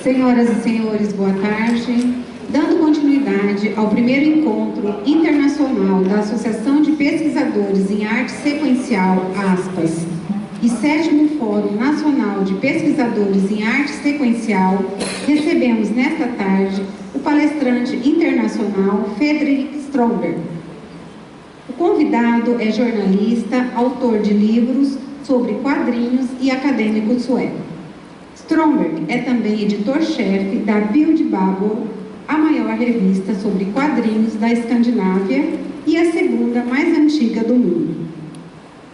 Senhoras e senhores, boa tarde. Dando continuidade ao primeiro encontro internacional da Associação de Pesquisadores em Arte Sequencial, aspas, e 7º Fórum Nacional de Pesquisadores em Arte Sequencial, recebemos nesta tarde o palestrante internacional Frederick Stromberg. O convidado é jornalista, autor de livros sobre quadrinhos e acadêmico sueco. Stromberg é também editor-chefe da Bildbabel, a maior revista sobre quadrinhos da Escandinávia e a segunda mais antiga do mundo.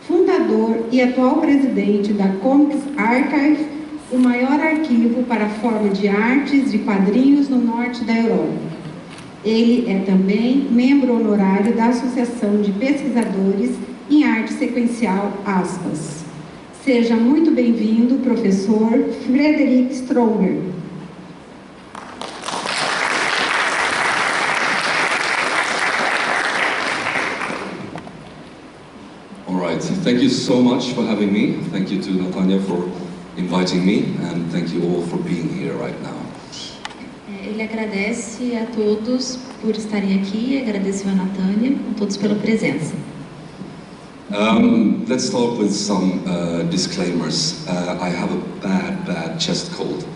Fundador e atual presidente da Comics Archive, o maior arquivo para a forma de artes de quadrinhos no norte da Europa. Ele é também membro honorário da Associação de Pesquisadores em Arte Sequencial, aspas. Seja muito bem-vindo, professor Frederick Stromberg. All right, thank you so much for having me. Thank you to Natanya for inviting me, and thank you all for being here right now. Ele agradece a todos por estarem aqui, agradeceu a Natânia, a todos pela presença. Let's start with some disclaimers. I have a bad chest cold.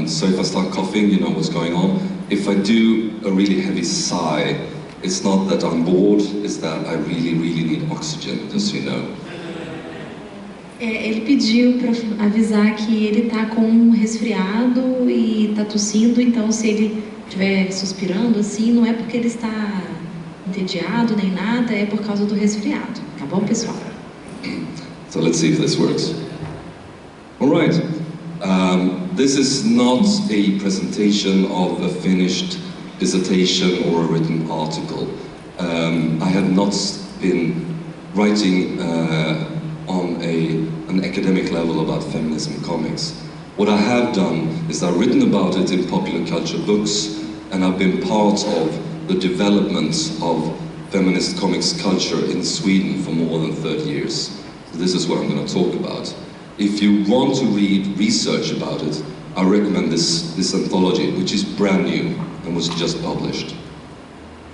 So if I start coughing, you know what's going on. If I do a really heavy sigh, it's not that I'm bored, it's that I really need oxygen, just so you know. Ele pediu para avisar que ele está com um resfriado e está tossindo, então se ele estiver suspirando assim, não é porque ele está entediado nem nada, é por causa do resfriado. Tá bom, pessoal? So let's see if this works. All right. This is not a presentation of a finished dissertation or a written article. I have not been writing on an academic level about feminism in comics. What I have done is I've written about it in popular culture books, and I've been part of the development of feminist comics culture in Sweden for more than 30 years. So this is what I'm going to talk about. If you want to read research about it, I recommend this anthology, which is brand new and was just published.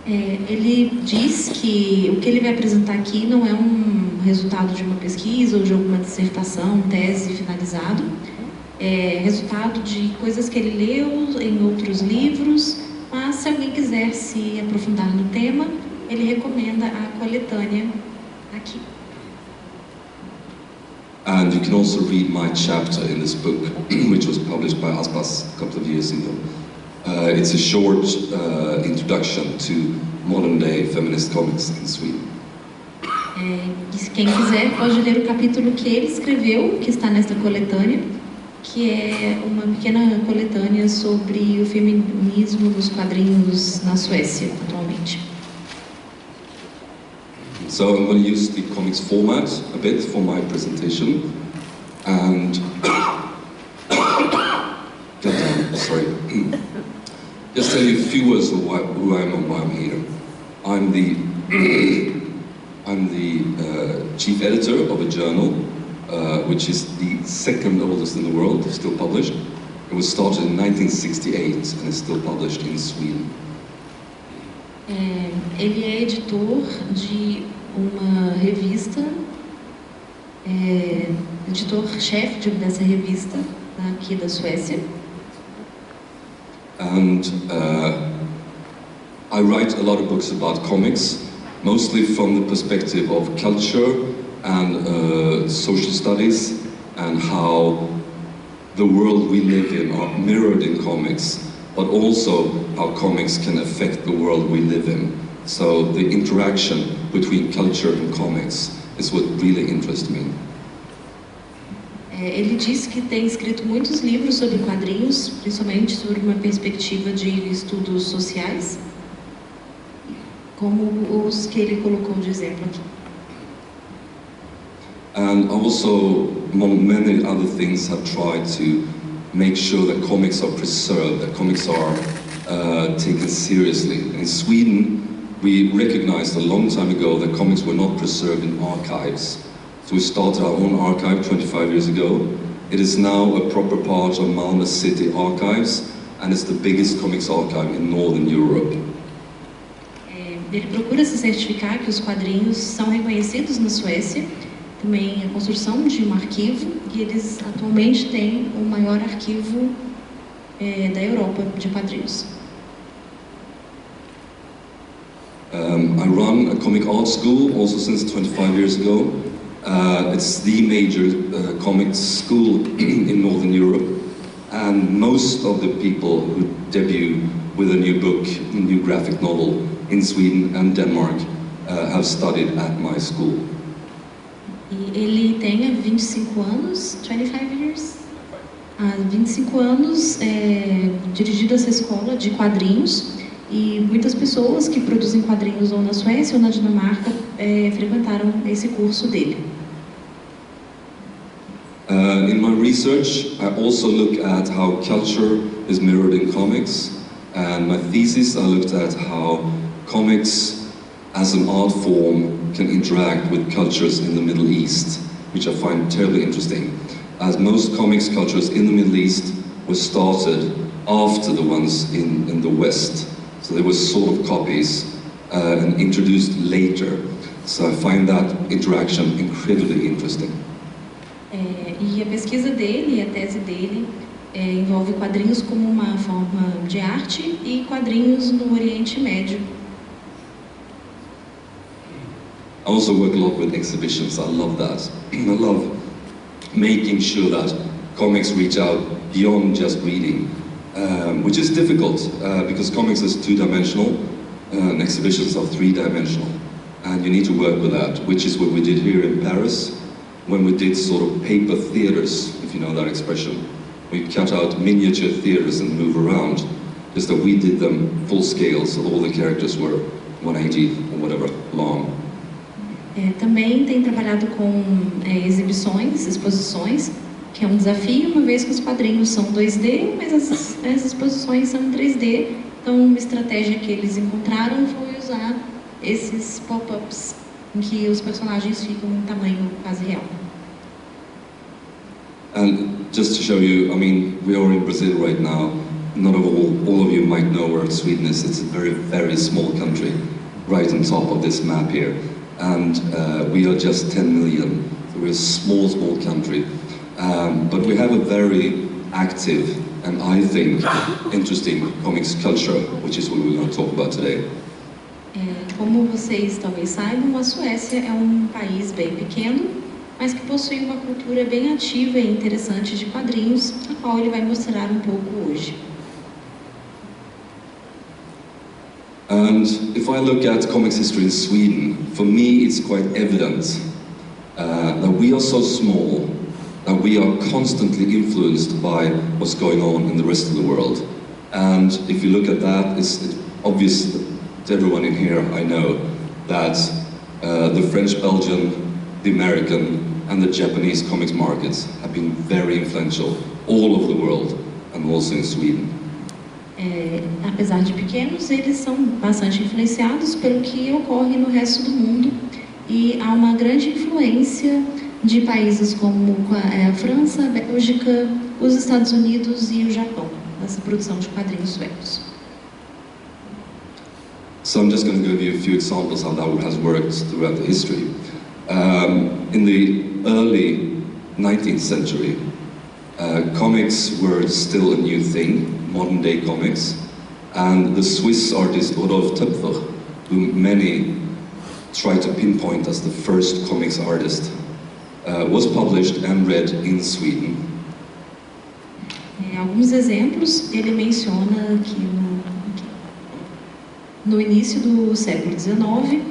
Ele diz que o que ele vai apresentar aqui não é um resultado de uma pesquisa ou de alguma dissertação, tese finalizado. É resultado de coisas que ele leu em outros livros, mas se alguém quiser se aprofundar no tema, ele recomenda a coletânea aqui. And you can also read my chapter in this book, which was published by Aspas a couple of years ago. It's a short introduction to modern-day feminist comics in Sweden. Quem quiser pode ler o capítulo que ele escreveu, que está nesta coletânea, que é uma pequena coletânea sobre o feminismo dos quadrinhos na Suécia atualmente. So I'm going to use the comics format a bit for my presentation, and sorry. Just tell you a few words of who I am and why I'm here. I'm the chief editor of a journal, which is the second oldest in the world, still published. It was started in 1968 and is still published in Sweden. Ele é editor de uma revista, editor-chefe dessa revista aqui da Suécia. And I write a lot of books about comics, mostly from the perspective of culture and social studies, and how the world we live in are mirrored in comics, but also how comics can affect the world we live in. So the interaction between culture and comics is what really interests me. Ele diz que tem escrito muitos livros sobre quadrinhos, principalmente sobre uma perspectiva de estudos sociais, como os que ele colocou de exemplo aqui. And also, among many other things, have tried to make sure that comics are preserved, that comics are taken seriously. In Sweden, we recognized a long time ago that comics were not preserved in archives. So we started our own archive 25 years ago, It is now a proper part of Malmö City Archives, and it's the biggest comics archive in Northern Europe. Ele procura se certificar que os quadrinhos são reconhecidos na Suécia, também a construção de um arquivo, e eles atualmente têm o maior arquivo da Europa de quadrinhos. I run a comic art school also since 25 years ago. It's the major comics school in Northern Europe, and most of the people who debut with a new book, a new graphic novel in Sweden and Denmark have studied at my school. E ele tem 25 anos, 25 years? 25 anos dirigido essa escola de quadrinhos, e muitas pessoas que produzem quadrinhos ou na Suécia ou na Dinamarca frequentaram esse curso dele. In my research, I also look at how culture is mirrored in comics, and my thesis I looked at how comics as an art form can interact with cultures in the Middle East, which I find terribly interesting, as most comics cultures in the Middle East were started after the ones in the West. So they were sort of copies and introduced later. So I find that interaction incredibly interesting. E a pesquisa dele, a tese dele, envolve quadrinhos como uma forma de arte e quadrinhos no Oriente Médio. I also work a lot with exhibitions. I love that. I love making sure that comics reach out beyond just reading, which is difficult because comics is two-dimensional and exhibitions are three-dimensional. And you need to work with that, which is what we did here in Paris when we did sort of paper theaters, if you know that expression. We cut out miniature theaters and move around, just that we did them full scale, so all the characters were 180 or whatever long. Também tem trabalhado com exibições, exposições, que é um desafio, uma vez que os quadrinhos são 2D, mas as exposições são 3D. Então, uma estratégia que eles encontraram foi usar esses pop-ups em que os personagens ficam em tamanho quase real. And just to show you, I mean, we are in Brazil right now. Not all of you might know where Sweden is. It's a very, very small country, right on top of this map here. And we are just 10 million. So we're a small, small country. But we have a very active and I think interesting comics culture, which is what we're going to talk about today. Como vocês talvez saibam, a Suécia é um país bem pequeno, mas que possui uma cultura bem ativa e interessante de quadrinhos, a qual ele vai mostrar um pouco hoje. And if I look at comics history in Sweden, for me it's quite evident that we are so small that we are constantly influenced by what's going on in the rest of the world. And if you look at that, it's obvious to everyone in here, I know, that the French, Belgian, the American and the Japanese comics markets have been very influential all over the world and also in Sweden. Apesar de pequenos, eles são bastante influenciados pelo que ocorre no resto do mundo e há uma grande influência de países como a França, a Bélgica, os Estados Unidos e o Japão nessa produção de quadrinhos suecos. So I'm just going to give you a few examples how that has worked throughout the history. In the early 19th century, comics were still a new thing, modern day comics, and the Swiss artist Rudolf Töpfer, whom many try to pinpoint as the first comics artist, was published and read in Sweden. Alguns exemplos, ele menciona que no início do século XIX,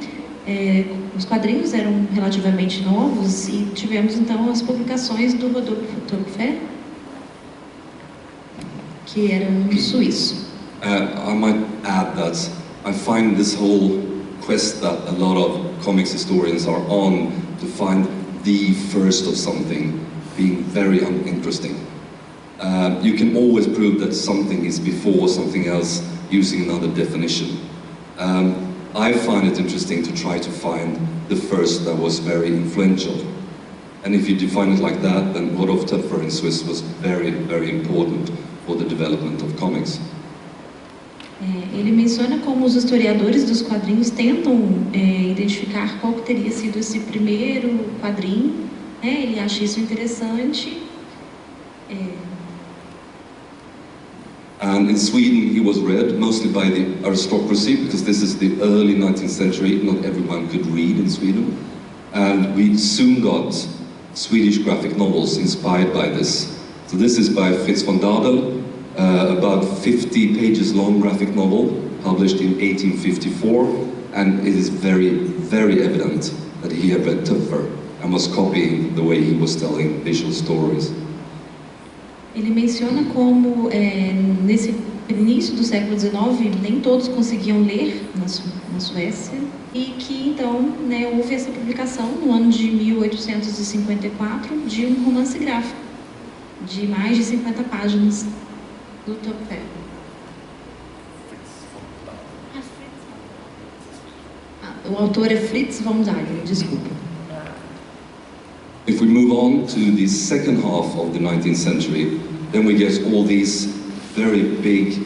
os quadrinhos eram relativamente novos e tivemos então as publicações do Rudolf Töpfer, que era suíço. I might add that I find this whole quest that a lot of comics historians are on to find the first of something being very uninteresting. You can always prove that something is before something else using another definition. I find it interesting to try to find the first that was very influential. And if you define it like that, then Rodolphe Töpfer in Swiss was very, very important for the development of comics. Ele menciona como os historiadores dos quadrinhos tentam identificar qual que teria sido esse primeiro quadrinho. Ele acha isso interessante. And in Sweden he was read mostly by the aristocracy, because this is the early 19th century, not everyone could read in Sweden. And we soon got Swedish graphic novels inspired by this. So this is by Fritz von Dardel, about 50 pages long graphic novel, published in 1854, and it is very, very evident that he had read Töpfer and was copying the way he was telling visual stories. Ele menciona como nesse início do século XIX nem todos conseguiam ler na Suécia e que então houve essa publicação no ano de 1854 de um romance gráfico de mais de 50 páginas do Töpfer. O autor é Fritz von Dardel, desculpa. If we move on to the second half of the 19th century, then we get all these very big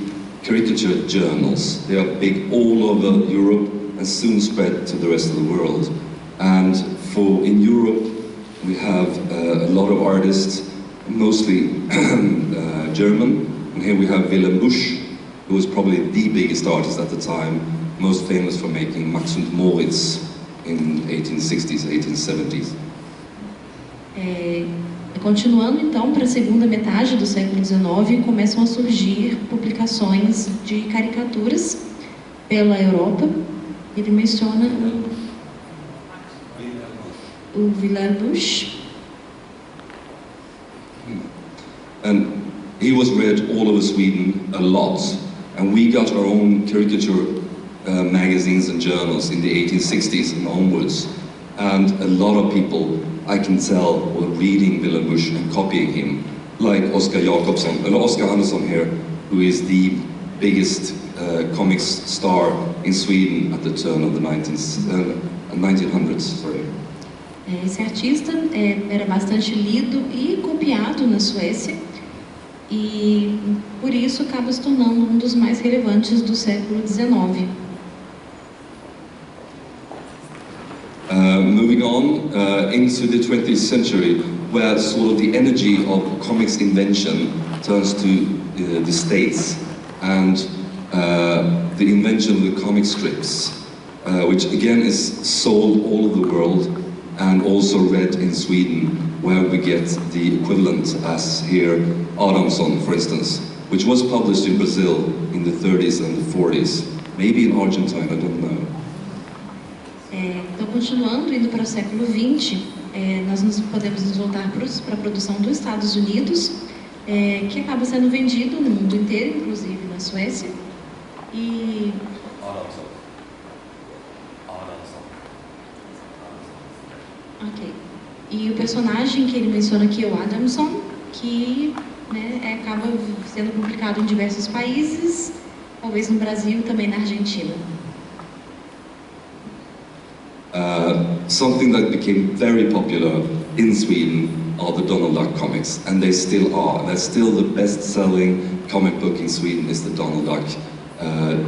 caricature journals. They are big all over Europe and soon spread to the rest of the world. And in Europe, we have a lot of artists, mostly German. And here we have Wilhelm Busch, who was probably the biggest artist at the time, most famous for making Max und Moritz in 1860s, 1870s. Continuando então para a segunda metade do século XIX, começam a surgir publicações de caricaturas pela Europa. Ele menciona o Wilhelm Busch. And he was read all over Sweden a lot, and we got our own caricature magazines and journals in the 1860s and onwards. And a lot of people, I can tell, were reading Wilhelm Busch and copying him, like Oscar Jacobsson, and Oscar Andersson here, who is the biggest comics star in Sweden at the turn of the 1900s. Sorry. Esse artista era bastante lido e copiado na Suécia e por isso acaba se tornando um dos mais relevantes do século XIX. Moving on into the 20th century, where sort of the energy of comics invention turns to the States, and the invention of the comic strips, which again is sold all over the world and also read in Sweden, where we get the equivalent as here, Adamson, for instance, which was published in Brazil in the 30s and the 40s, maybe in Argentina, I don't know. Então, continuando, indo para o século XX, nós podemos nos voltar para a produção dos Estados Unidos, que acaba sendo vendido no mundo inteiro, inclusive na Suécia. E o personagem que ele menciona aqui é o Adamson, que acaba sendo publicado em diversos países, talvez no Brasil e também na Argentina. Something that became very popular in Sweden are the Donald Duck comics, and they still are. That's still the best-selling comic book in Sweden is the Donald Duck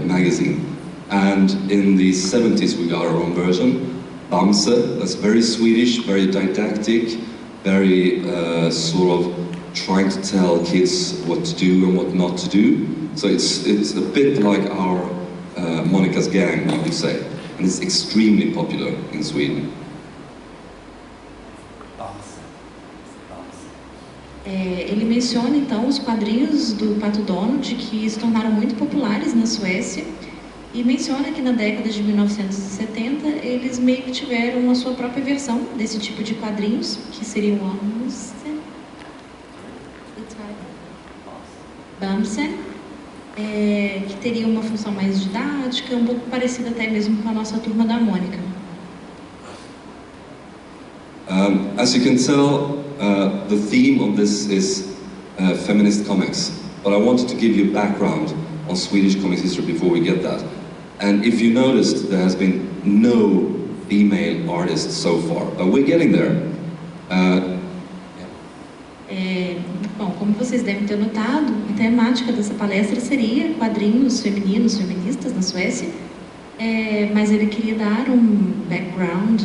magazine. And in the 70s we got our own version, Bamse. That's very Swedish, very didactic, very sort of trying to tell kids what to do and what not to do. So it's a bit like our Monica's Gang, you could say. And it's extremely popular in Sweden. Ele menciona então os quadrinhos do Pato Donald, que se tornaram muito populares na Suécia, e menciona que na década de 1970 eles meio que tiveram a sua própria versão desse tipo de quadrinhos, que seriam Bamse, que teria uma função mais didática, um pouco parecida até mesmo com a nossa Turma da Mônica. As you can tell, the theme of this is feminist comics, but I wanted to give you background on Swedish comics history before we get that. And if you noticed, there has been no female artists so far, but we're getting there. Bom, como vocês devem ter notado, a temática dessa palestra seria quadrinhos femininos, feministas na Suécia, mas ele queria dar um background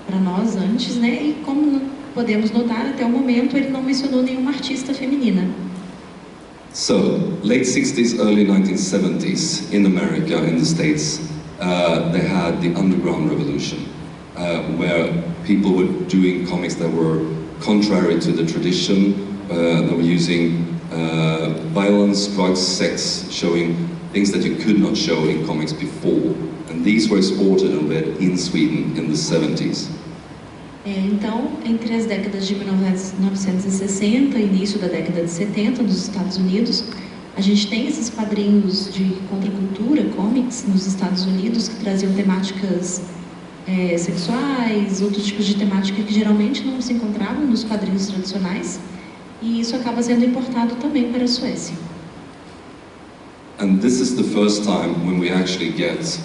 para nós antes, né? E como podemos notar, até o momento ele não mencionou nenhuma artista feminina. So, late 60s, early 1970s, in America, in the States, they had the underground revolution, where people were doing comics that were contrary to the tradition. They were using violence, drugs, sex, showing things that you could not show in comics before. And these were exported and read in Sweden in the 70s. Então, entre as décadas de 1960 e início da década de 70 nos Estados Unidos, a gente tem esses quadrinhos de contracultura, comics, nos Estados Unidos, que traziam temáticas sexuais, outros tipos de temática que geralmente não se encontravam nos quadrinhos tradicionais, e isso acaba sendo importado também para a Suécia. And this is the first time when we actually get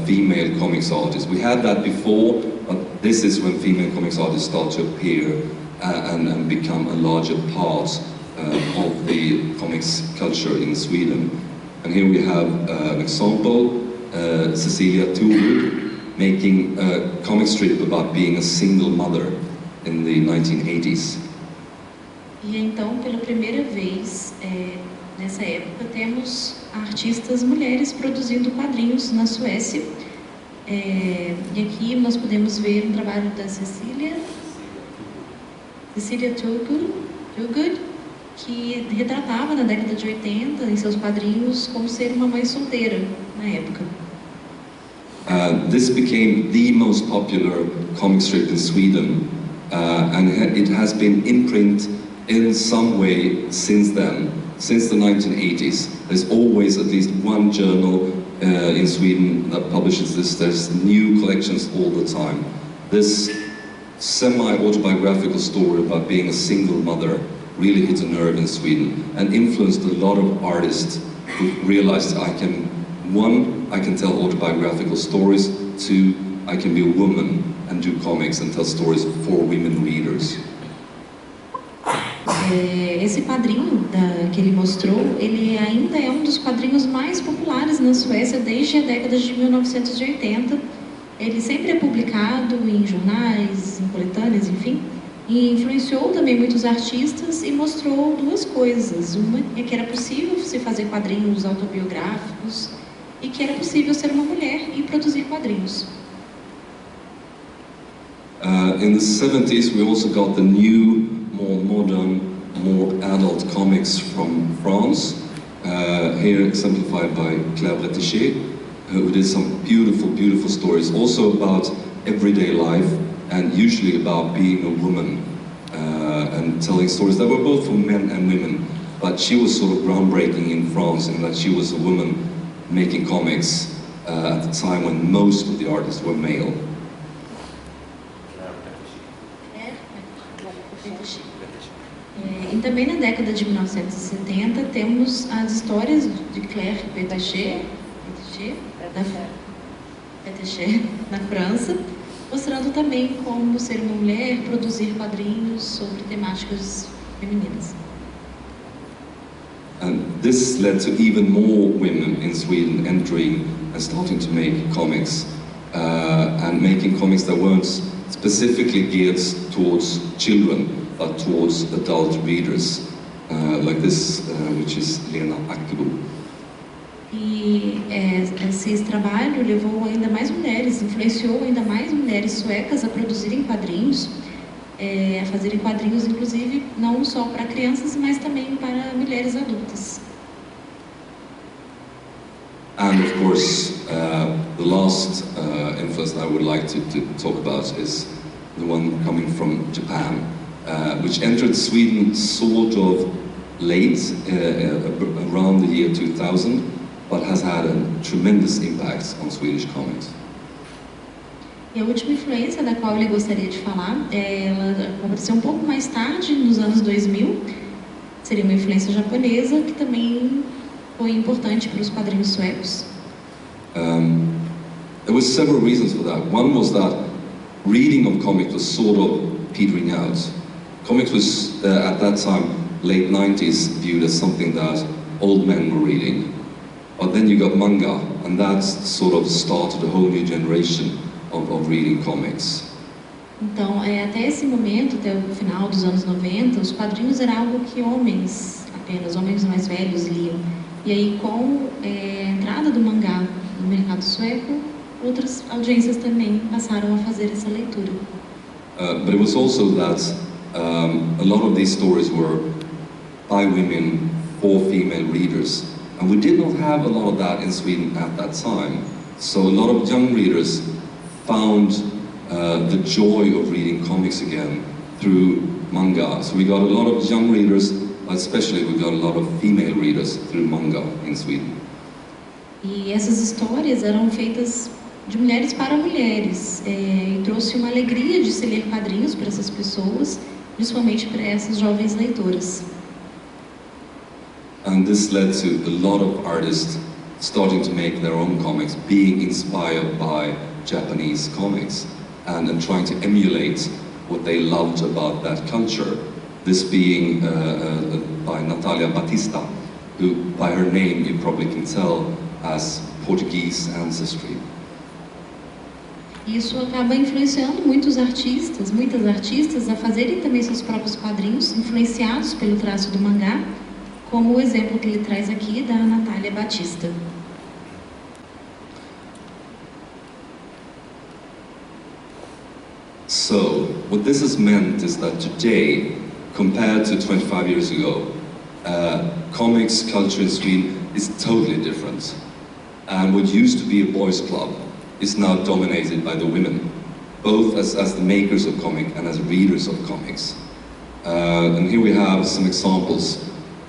female comics artists. We had that before, but this is when female comics artists start to appear and become a larger part of the comics culture in Sweden. And here we have an example, Cecilia Thorud making a comic strip about being a single mother in the 1980s. E então, pela primeira vez, nessa época, temos artistas mulheres produzindo quadrinhos na Suécia. E aqui nós podemos ver um trabalho da Cecilia Thorud, que retratava na década de 80, em seus quadrinhos, como ser uma mãe solteira na época. This became the most popular comic strip in Sweden, and it has been in print in some way since then. Since the 1980s, there's always at least one journal in Sweden that publishes this. There's new collections all the time. This semi-autobiographical story about being a single mother really hit a nerve in Sweden and influenced a lot of artists who realized I can tell autobiographical stories, two, I can be a woman and do comics and tell stories for women readers. Esse quadrinho que ele mostrou, ele ainda é um dos quadrinhos mais populares na Suécia desde a década de 1980. Ele sempre é publicado em jornais, em coletâneas, enfim, e influenciou também muitos artistas e mostrou duas coisas. Uma é que era possível se fazer quadrinhos autobiográficos e que era possível ser uma mulher e produzir quadrinhos. In the 70s, we also got the new, more modern, more adult comics from France, here exemplified by Claire Bretéché, who did some beautiful, beautiful stories, also about everyday life, and usually about being a woman, and telling stories that were both for men and women. But she was sort of groundbreaking in France in that she was a woman making comics at the time when most of the artists were male. E também na década de 1970 temos as histórias de Claire Bretéché na França, mostrando também como ser uma mulher, produzir quadrinhos sobre temáticas femininas. And this led to even more women in Sweden entering and starting to make comics, and making comics that weren't specifically geared towards children, but towards adult readers, like this, which is Lena Ackebo. E esse trabalho levou ainda mais mulheres, influenciou ainda mais mulheres suecas a produzirem quadrinhos, a fazerem quadrinhos, inclusive, não só para crianças, mas também para mulheres adultas. And of course, the last influence that I would like to talk about is the one coming from Japan, which entered Sweden sort of late, around the year 2000, but has had a tremendous impact on Swedish comics. E a última influência da qual ele gostaria de falar, ela aconteceu um pouco mais tarde, nos anos 2000, seria uma influência japonesa, que também foi importante para os quadrinhos suecos. There were several reasons for that. One was that reading of comics was sort of petering out. Comics was, at that time, late 90s, viewed as something that old men were reading. But then you got manga, and that sort of started a whole new generation of reading comics. Então, até esse momento, até o final dos anos 90, os quadrinhos era algo que apenas homens mais velhos liam. E aí, com a entrada do mangá no mercado sueco, outras audiências também passaram a fazer essa leitura. But it was also that a lot of these stories were by women for female readers. And we did not have a lot of that in Sweden at that time. So a lot of young readers found the joy of reading comics again through manga. So we got a lot of young readers, but especially we got a lot of female readers through manga in Sweden. E essas histórias eram feitas de mulheres para mulheres, e trouxe uma alegria de se ler quadrinhos para essas pessoas, principalmente para essas jovens leitoras. And this led to a lot of artists starting to make their own comics, being inspired by Japanese comics and trying to emulate what they loved about that culture. This being by Natalia Batista, who by her name you probably can tell has Portuguese ancestry. Isso acaba influenciando muitas artistas a fazerem também seus próprios quadrinhos, influenciados pelo traço do mangá, como o exemplo que ele traz aqui da Natalia Batista. So, what this has meant is that today, compared to 25 years ago, comics culture in Sweden is totally different. And what used to be a boys' club is now dominated by the women, both as the makers of comic and as readers of comics. And here we have some examples.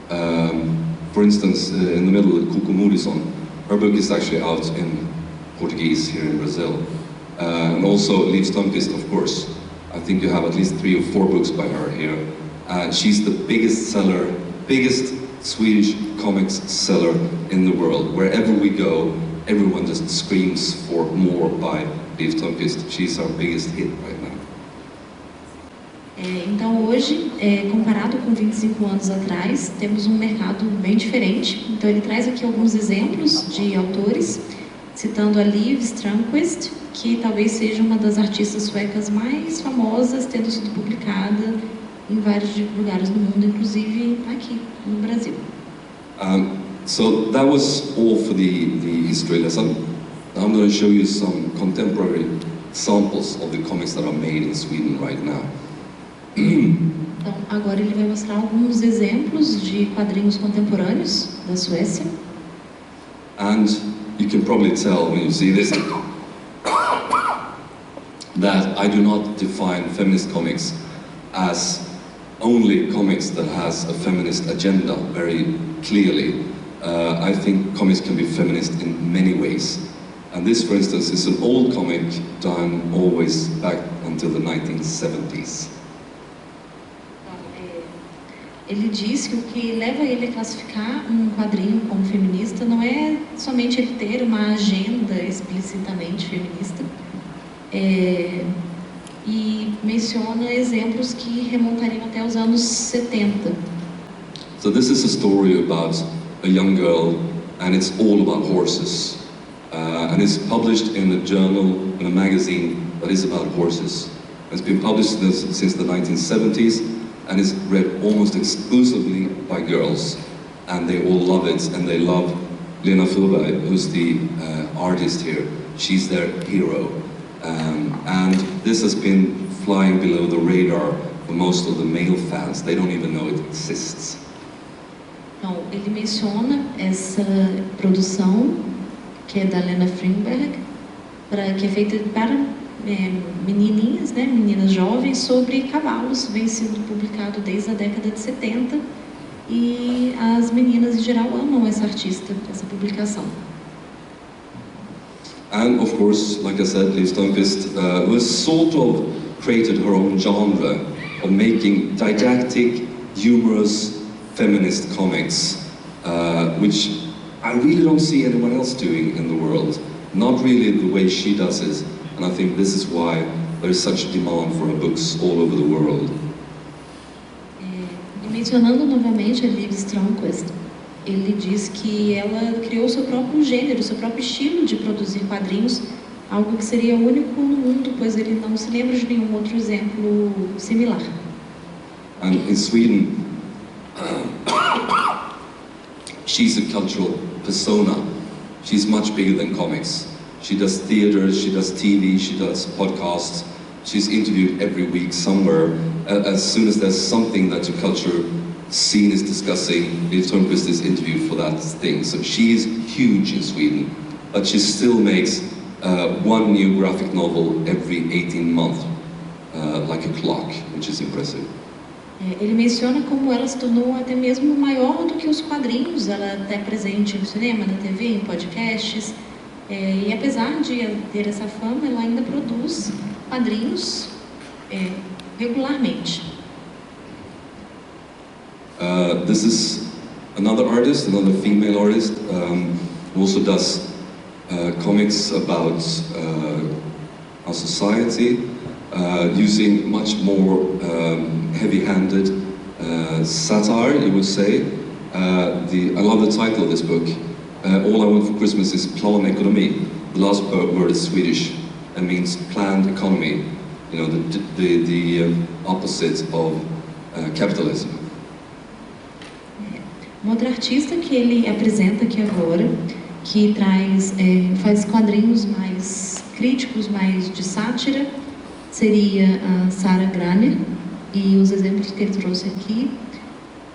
For instance, in the middle, Cuco Moodysson, her book is actually out in Portuguese here in Brazil. And also Liv Strömquist, of course. I think you have at least 3 or 4 books by her here. And she's the biggest Swedish comics seller in the world. Wherever we go, everyone just screams for more by Liv Strömquist. She's our biggest hit right now. Então hoje, comparado com 25 anos atrás, temos um mercado bem diferente. Então ele traz aqui alguns exemplos de autores, citando a Liv Strömquist, que talvez seja uma das artistas suecas mais famosas, tendo sido publicada em vários lugares do mundo, inclusive aqui no Brasil. So that was all for the history lesson. Now I'm going to show you some contemporary examples of the comics that are made in Sweden right now. Então, agora ele vai mostrar alguns exemplos de quadrinhos contemporâneos da Suécia. And you can probably tell when you see this that I do not define feminist comics as only comics that has a feminist agenda very clearly. I think comics can be feminist in many ways. And this, for instance, is an old comic done always back until the 1970s. Ele diz que o que leva ele a classificar um quadrinho como feminista não é somente ele ter uma agenda explicitamente feminista, e menciona exemplos que remontariam até os anos 70. So this is a story about a young girl, and it's all about horses. And it's published in a journal, in a magazine that is about horses. It's been published since the 1970s, and it's read almost exclusively by girls. And they all love it, and they love Lena Fullberg, who's the artist here. She's their hero. And this has been flying below the radar for most of the male fans. They don't even know it exists. Então, ele menciona essa produção, que é da Lena Frimberg, que é feita para menininhas, meninas jovens, sobre cavalos, vem sendo publicado desde a década de 70, e as meninas em geral amam essa artista, essa publicação. And of course, like I said, Liv Strömquist was sort of created her own genre of making didactic, humorous, feminist comics, which I really don't see anyone else doing in the world. Not really the way she does it. And I think this is why there is such demand for her books all over the world. E mencionando novamente a Liv Stromquist, ele diz que ela criou seu próprio gênero, seu próprio estilo de produzir quadrinhos, algo que seria único no mundo, pois ele não se lembra de nenhum outro exemplo similar. And in Sweden, she's a cultural persona. She's much bigger than comics. She does theater, she does TV, she does podcasts. She's interviewed every week somewhere. As soon as there's something that the culture scene is discussing, Liv Stromquist is interviewed for that thing. So she is huge in Sweden, but she still makes one new graphic novel every 18 months, like a clock, which is impressive. Ele menciona como ela se tornou até mesmo maior do que os quadrinhos. Ela é presente no cinema, na TV, em podcasts. E apesar de ter essa fama, ela ainda produz quadrinhos regularmente. This is another artist, another female artist, who also does comics about our society, using much more heavy-handed satire, you would say. I love the title of this book. All I Want for Christmas is planekonomi. The last word is Swedish and means planned economy. You know, the opposite of capitalism. Uma outra artista que ele apresenta aqui agora, que faz quadrinhos mais críticos, mais de sátira, seria a Sarah Graner. E os exemplos que ele trouxe aqui,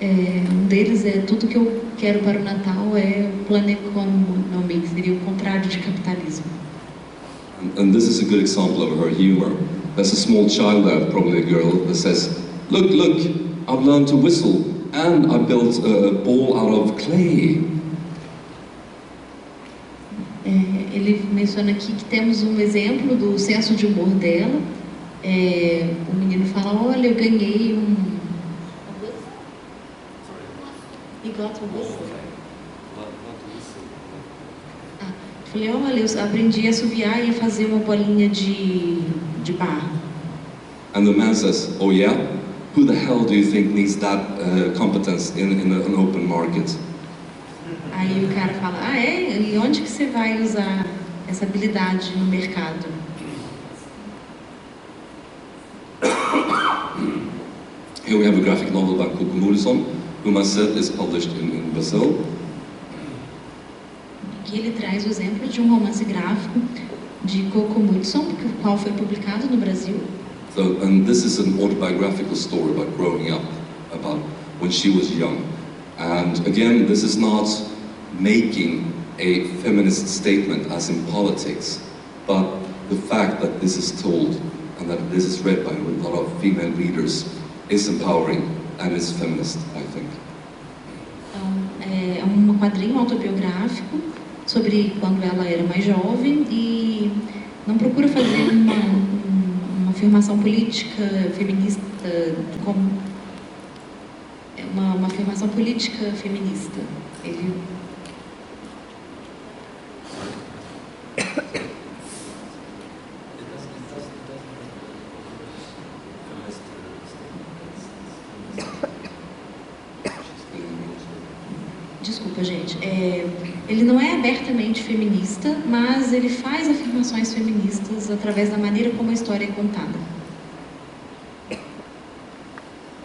um deles é Tudo que eu quero para o Natal é planekonomi, que seria o contrário de capitalismo. And this is a good example of her humor. There's a small child there, probably a girl, that says, look, I've learned to whistle and I built a ball out of clay. Ele menciona aqui que temos um exemplo do senso de humor dela. O menino fala, olha, eu ganhei You got a whistle? Falei, olha, eu aprendi a assoviar e a fazer uma bolinha de barro. And the man says, oh yeah? Who the hell do you think needs that competence in an open market? Aí o cara fala, e onde que você vai usar essa habilidade no mercado? Here we have a graphic novel by Koko Murisson, whom I said is published in Brazil. Aqui ele traz o exemplo de um romance gráfico de Koko Murisson, o qual foi publicado no Brasil. And this is an autobiographical story about growing up, about when she was young. And again, this is not making a feminist statement as in politics, but the fact that this is told and that this is read by a lot of female readers is empowering and is feminist, I think. É um quadrinho autobiográfico sobre quando ela era mais jovem e não procura fazer uma afirmação política feminista, como uma afirmação política feminista. Ele Desculpa, gente. Ele não é abertamente feminista, mas ele faz afirmações feministas através da maneira como a história é contada.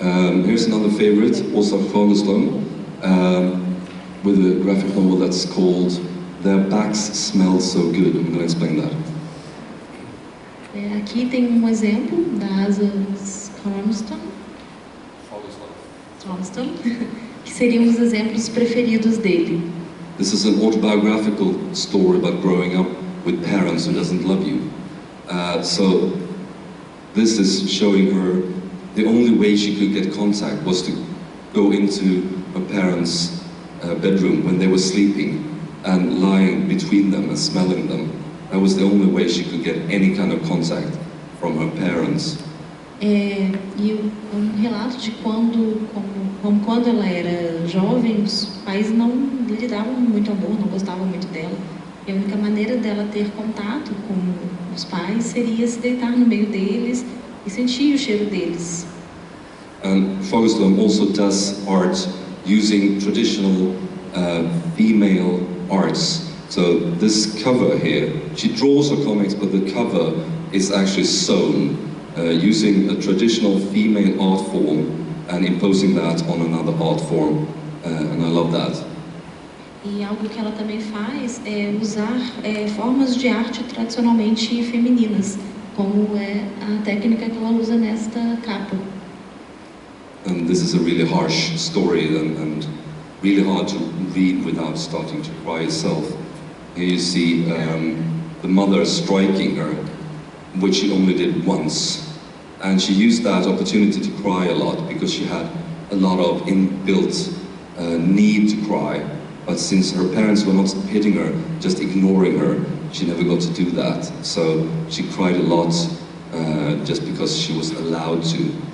Here's another favorite, Åsa Fagerström, with a graphic novel that's called Their Backs Smell So Good. I'm going to explain that. Aqui tem um exemplo da Åsa Fagerström, que seriam os exemplos preferidos dele. This is an autobiographical story about growing up with parents who doesn't love you. So this is showing her the only way she could get contact was to go into her parents' bedroom when they were sleeping and lying between them and smelling them. That was the only way she could get any kind of contact from her parents. E um relato de quando ela era jovem, os pais não lhe davam muito amor, não gostavam muito dela. E a única maneira dela ter contato com os pais seria se deitar no meio deles e sentir o cheiro deles. And Fogelström also does art using traditional female arts. So this cover here, she draws her comics, but the cover is actually sewn using a traditional female art form and imposing that on another art form, and I love that. E algo que ela também faz é usar formas de arte tradicionalmente femininas, como é a técnica que ela usa nesta capa. And this is a really harsh story and really hard to read without starting to cry yourself. Here you see the mother striking her, which she only did once. And she used that opportunity to cry a lot because she had a lot of inbuilt need to cry. But since her parents were not hitting her, just ignoring her, she never got to do that. So she cried a lot just because she was allowed to.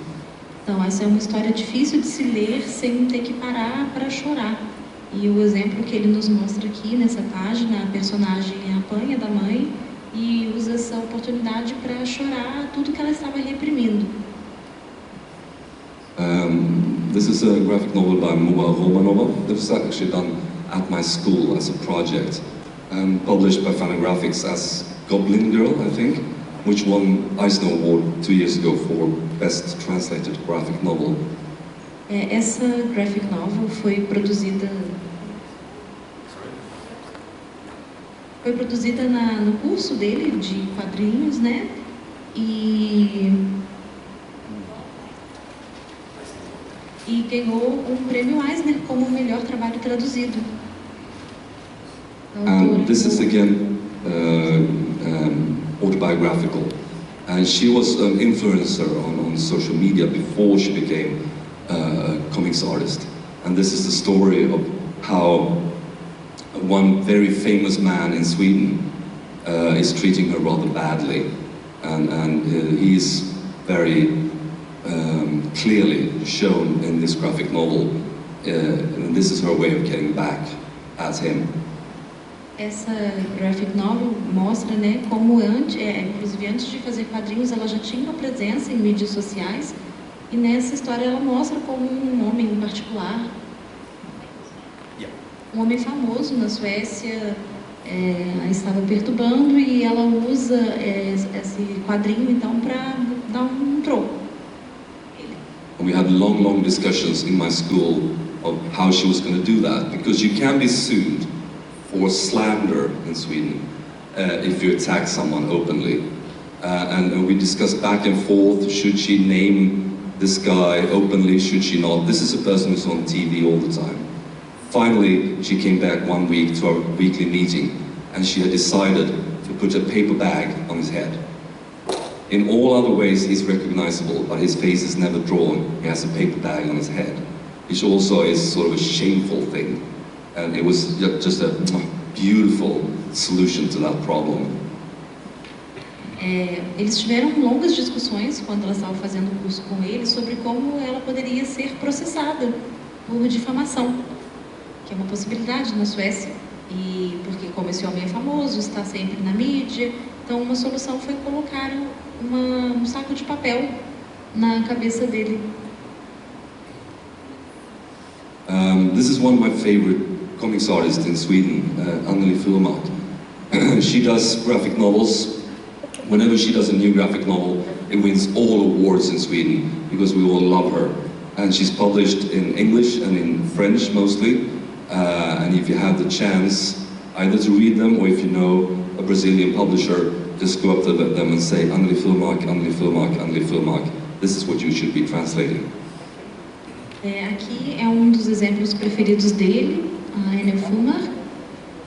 Então, essa é uma história difícil de se ler sem ter que parar para chorar. E o exemplo que ele nos mostra aqui nessa página, a personagem apanha da mãe e usa essa oportunidade para chorar tudo que ela estava reprimindo. This is a graphic novel by Moa Romanova. This was actually done at my school as a project, published by Fantagraphics as Goblin Girl, I think, which won Eisner Award 2 years ago for Best Translated Graphic Novel. Essa graphic novel foi produzida no curso dele de quadrinhos, né? E ganhou um prêmio Eisner como o melhor trabalho traduzido. And this is again autobiographical. And she was an influencer on social media before she became a comics artist. And this is the story of how one very famous man in Sweden is treating her rather badly. And he's very clearly shown in this graphic novel. And this is her way of getting back at him. Essa graphic novel mostra, né, como inclusive antes de fazer quadrinhos, ela já tinha uma presença em mídias sociais, e nessa história ela mostra como um homem em particular, um homem famoso na Suécia, a estava perturbando, e ela usa esse quadrinho então para dar um troco. We had long discussions in my school of how she was going to do that, because you can be sued for slander in Sweden if you attack someone openly. And we discussed back and forth, should she name this guy openly, should she not? This is a person who's on TV all the time. Finally, she came back one week to our weekly meeting, and she had decided to put a paper bag on his head. In all other ways, he's recognizable, but his face is never drawn. He has a paper bag on his head, which also is sort of a shameful thing. And it was just a beautiful solution to that problem. Eles tiveram longas discussões quando ela estava fazendo o curso com ele sobre como ela poderia ser processada por difamação, que é uma possibilidade na Suécia, e porque como esse homem é famoso, está sempre na mídia, então uma solução foi colocar um saco de papel na cabeça dele. This is one of my favorite comics artists in Sweden, Anneli Fullmark. She does graphic novels. Whenever she does a new graphic novel, it wins all awards in Sweden because we all love her. And she's published in English and in French mostly. And if you have the chance either to read them, or if you know a Brazilian publisher, just go up to them and say, Anneli Fullmark, Anneli Fullmark, Anneli Fullmark. This is what you should be translating. Aqui é um dos exemplos preferidos dele, a Anneli Fullmark.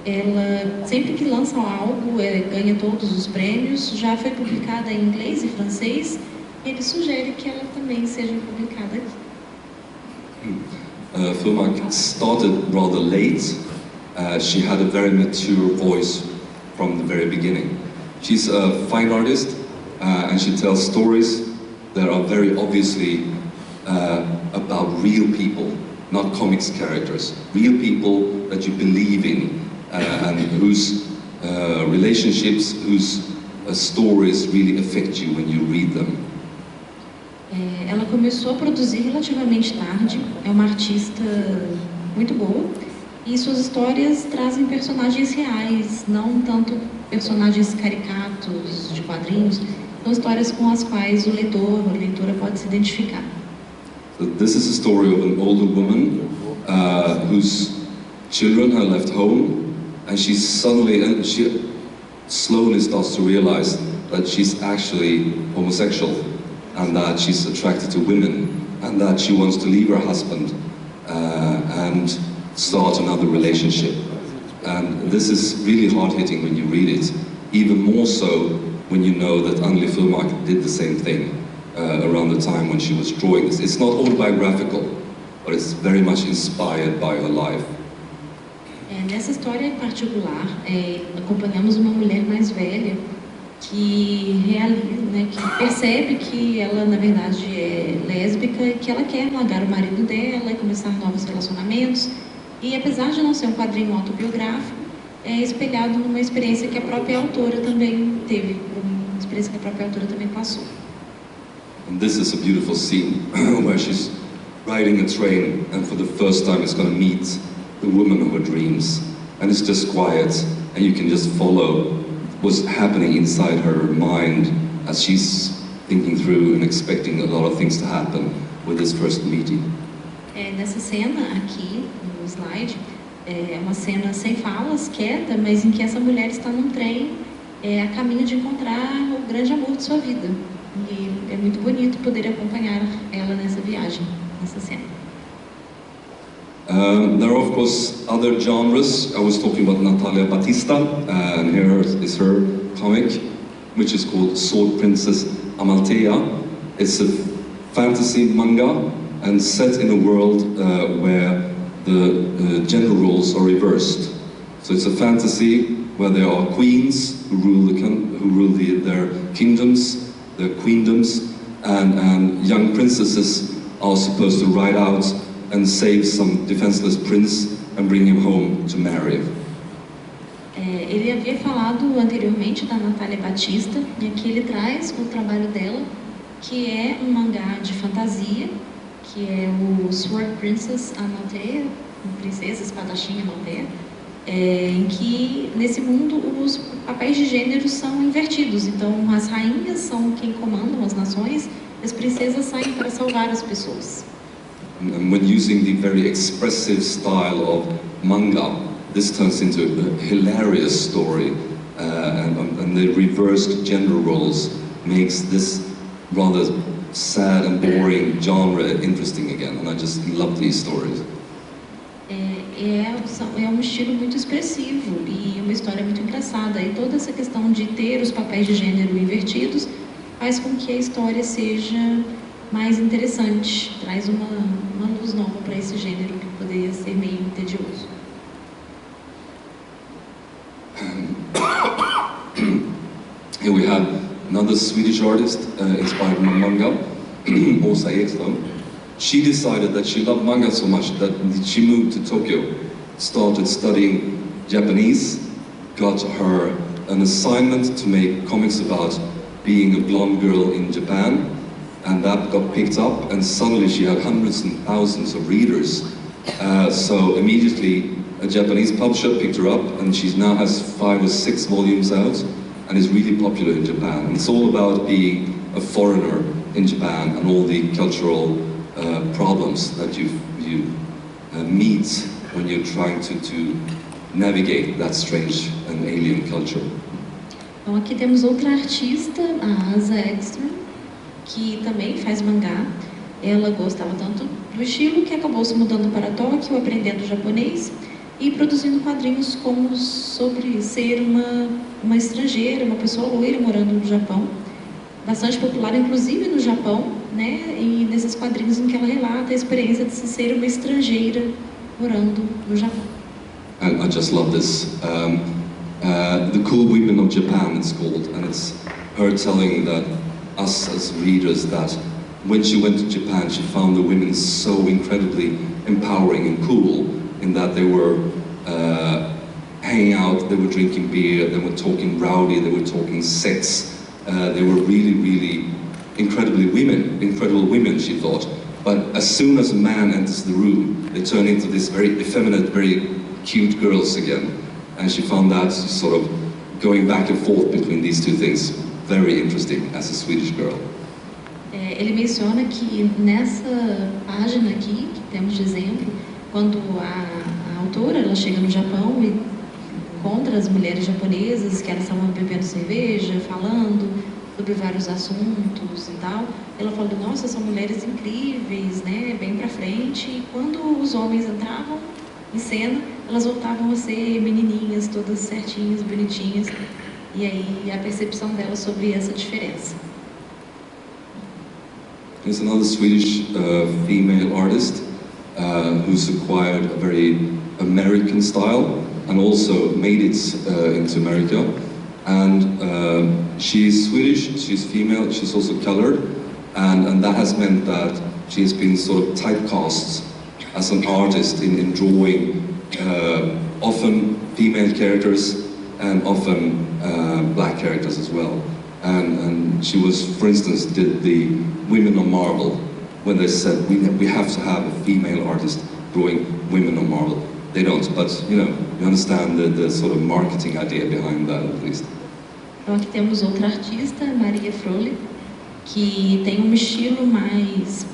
Ela, sempre que lança algo, ganha todos os prêmios, já foi publicada em inglês e francês, e ele sugere que ela também seja publicada aqui. Fullmark started rather late. She had a very mature voice from the very beginning. She's a fine artist, and she tells stories that are very obviously about real people, not comics characters. Real people that you believe in, and whose relationships whose stories really affect you when you read them. Ela começou a produzir relativamente tarde, é uma artista muito boa, e suas histórias trazem personagens reais, não tanto personagens caricatos de quadrinhos, são histórias com as quais o leitor ou a leitora pode se identificar. So this is a story of an older woman whose children have left home, and she slowly starts to realize that she's actually homosexual, and that she's attracted to women, and that she wants to leave her husband and start another relationship. And this is really hard-hitting when you read it, even more so when you know that Anneli Furmark did the same thing around the time when she was drawing this. It's not autobiographical, but it's very much inspired by her life. Nessa história em particular, acompanhamos uma mulher mais velha que realiza, né, que percebe que ela na verdade é lésbica e que ela quer largar o marido dela e começar novos relacionamentos. E apesar de não ser um quadrinho autobiográfico, é espelhado numa experiência que a própria autora também teve, uma experiência que a própria autora também passou. And this is a beautiful scene where she's riding a train, and for the first time is going to meet the woman of her dreams, and it's just quiet, and you can just follow what's happening inside her mind as she's thinking through and expecting a lot of things to happen with this first meeting. Nessa cena aqui no slide, é uma cena sem falas, quieta, mas em que essa mulher está num trem a caminho de encontrar o grande amor de sua vida. E é muito bonito poder acompanhar ela nessa viagem, nessa cena. There are of course other genres. I was talking about Natalia Batista, and here is her comic, which is called Sword Princess Amalthea. It's a fantasy manga and set in a world where the gender roles are reversed. So it's a fantasy where there are queens who rule their kingdoms, their queendoms, and young princesses are supposed to ride out and save some defenseless prince and bring him home to marry. Ele havia falado anteriormente da Natalia Batista, e aqui ele traz o trabalho dela, que é um mangá de fantasia, que é o Sword Princess Amalthea, Princesa Espadachim Amalthea, em que nesse mundo os papéis de gênero são invertidos. Então as rainhas são quem comandam as nações, as princesas saem para salvar as pessoas. And when using the very expressive style of manga, this turns into a hilarious story, and the reversed gender roles makes this rather sad and boring genre interesting again, and I just love these stories. É um estilo muito expressivo e uma história muito engraçada, e toda essa questão de ter os papéis de gênero invertidos faz com que a história seja mais interessante, traz uma luz nova para esse gênero que poderia ser meio tedioso. Here we have another Swedish artist inspired by manga, Åsa Ekström. She decided that she loved manga so much that she moved to Tokyo, started studying Japanese, got her an assignment to make comics about being a blonde girl in Japan, and that got picked up, and suddenly she had hundreds and thousands of readers. So immediately a Japanese publisher picked her up, and she now has 5 or 6 volumes out, and is really popular in Japan. And it's all about being a foreigner in Japan and all the cultural problems that you meet when you're trying to navigate that strange and alien culture. Então aqui temos outra artista, a Åsa Ekström, que também faz mangá. Ela gostava tanto do estilo que acabou se mudando para Tóquio, aprendendo japonês e produzindo quadrinhos como sobre ser uma estrangeira, uma pessoa loira morando no Japão. Bastante popular, inclusive no Japão, né? E nesses quadrinhos em que ela relata a experiência de se ser uma estrangeira morando no Japão. And I just love this. The Cool Women of Japan, it's called, and it's her telling that us as readers that when she went to Japan, she found the women so incredibly empowering and cool in that they were hanging out, they were drinking beer, they were talking rowdy, they were talking sex. They were really, really incredible women, she thought. But as soon as a man enters the room, they turn into this very effeminate, very cute girls again. And she found that sort of going back and forth between these two things very interesting as a Swedish girl. Ele menciona que nessa página aqui, que temos de exemplo, quando a autora ela chega no Japão e encontra as mulheres japonesas, que elas estavam bebendo cerveja, falando sobre vários assuntos e tal, ela fala, nossa, são mulheres incríveis, né, bem pra frente, e quando os homens entravam em cena, elas voltavam a ser menininhas, todas certinhas, bonitinhas, e aí a percepção dela sobre essa diferença. There's another Swedish female artist who's acquired a very American style and also made it into America. And she's Swedish, she's female, she's also colored, and that has meant that she has been sort of typecast as an artist in drawing often female characters and often black characters as well. And she was, for instance, did the Women on Marble, when they said we have to have a female artist drawing women on marble. They don't, but you know, you understand the sort of marketing idea behind that at least. Então aqui temos outra artista, Maria Fröhlich, que tem um estilo mais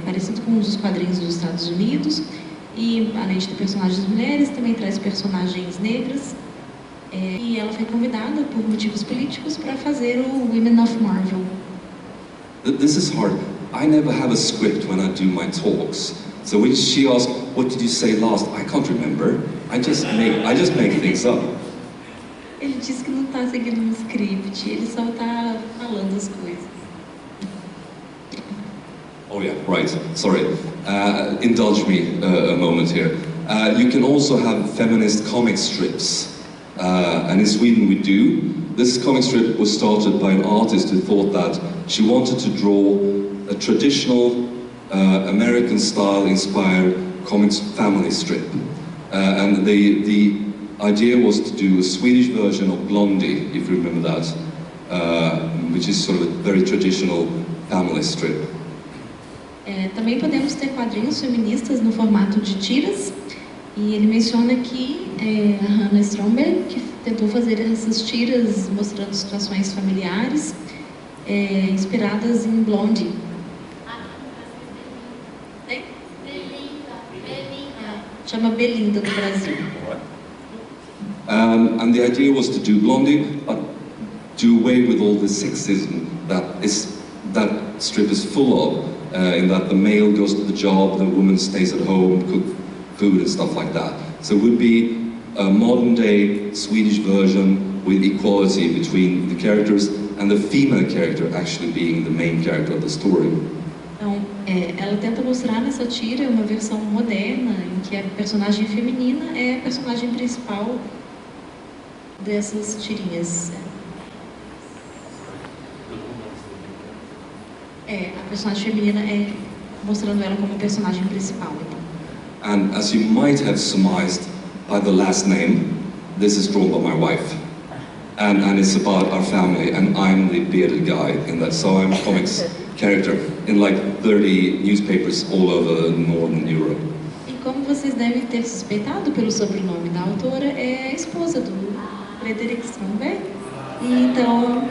parecido com os dos quadrinhos dos Estados Unidos, e além de ter personagens mulheres, também traz personagens negras. E ela foi convidada por motivos políticos para fazer o Women of Marvel. This is hard. I never have a script when I do my talks. So when she asked, "What did you say last?" I can't remember. I just make things up. Ele disse que não está seguindo um script. Ele só está falando as coisas. Oh yeah, right. Sorry. Indulge me a moment here. You can also have feminist comic strips. And in Sweden we do. This comic strip was started by an artist who thought that she wanted to draw a traditional American style inspired comics family strip. And the idea was to do a Swedish version of Blondie, if you remember that, which is sort of a very traditional family strip. Também podemos ter quadrinhos feministas no formato de tiras. E ele menciona que a Hannah Stromberg, que tentou fazer essas tiras mostrando situações familiares inspiradas em Blondie. Chama Belinda no Brasil. And the idea was to do Blondie, but do away with all the sexism that strip is full of, in that the male goes to the job, the woman stays at home, cook food and stuff like that. So it would be a modern day Swedish version with equality between the characters and the female character actually being the main character of the story. Então, ela tenta mostrar nessa tira uma versão moderna em que a personagem feminina é a personagem principal dessas tirinhas. A personagem feminina mostrando ela como personagem principal. Então. And as you might have surmised by the last name, this is drawn by my wife. And it's about our family, and I'm the bearded guy in that, so I'm a comics character in like 30 newspapers all over Northern Europe. E como vocês devem ter suspeitado pelo sobrenome da autora, é a esposa do Frederick Stromberg. E então,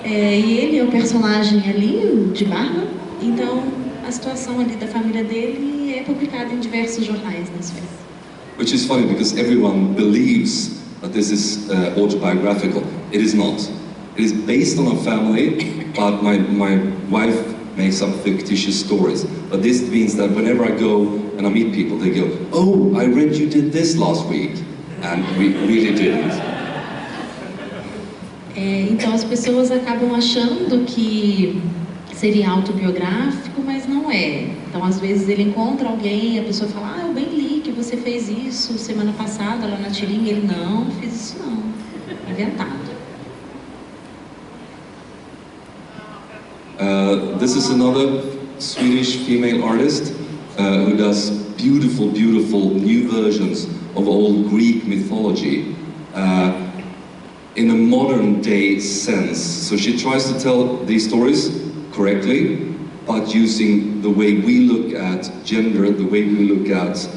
e ele é o personagem ali, o de barba. Então, a situação ali da família dele é publicada em diversos jornais na Suécia. Which is funny because everyone believes that this is autobiographical. It is not. It is based on a family, but my wife makes up fictitious stories. But this means that whenever I go and I meet people, they go, "Oh, I read you did this last week," and we really didn't. Então as pessoas acabam achando que seria autobiográfico, mas não é. Então às vezes ele encontra alguém, a pessoa fala, eu bem li que você fez isso semana passada lá na tirinha, ele não fiz isso não, inventado. This is another Swedish female artist who does beautiful, beautiful new versions of old Greek mythology in a modern day sense. So she tries to tell these stories correctly, but using the way we look at gender, the way we look at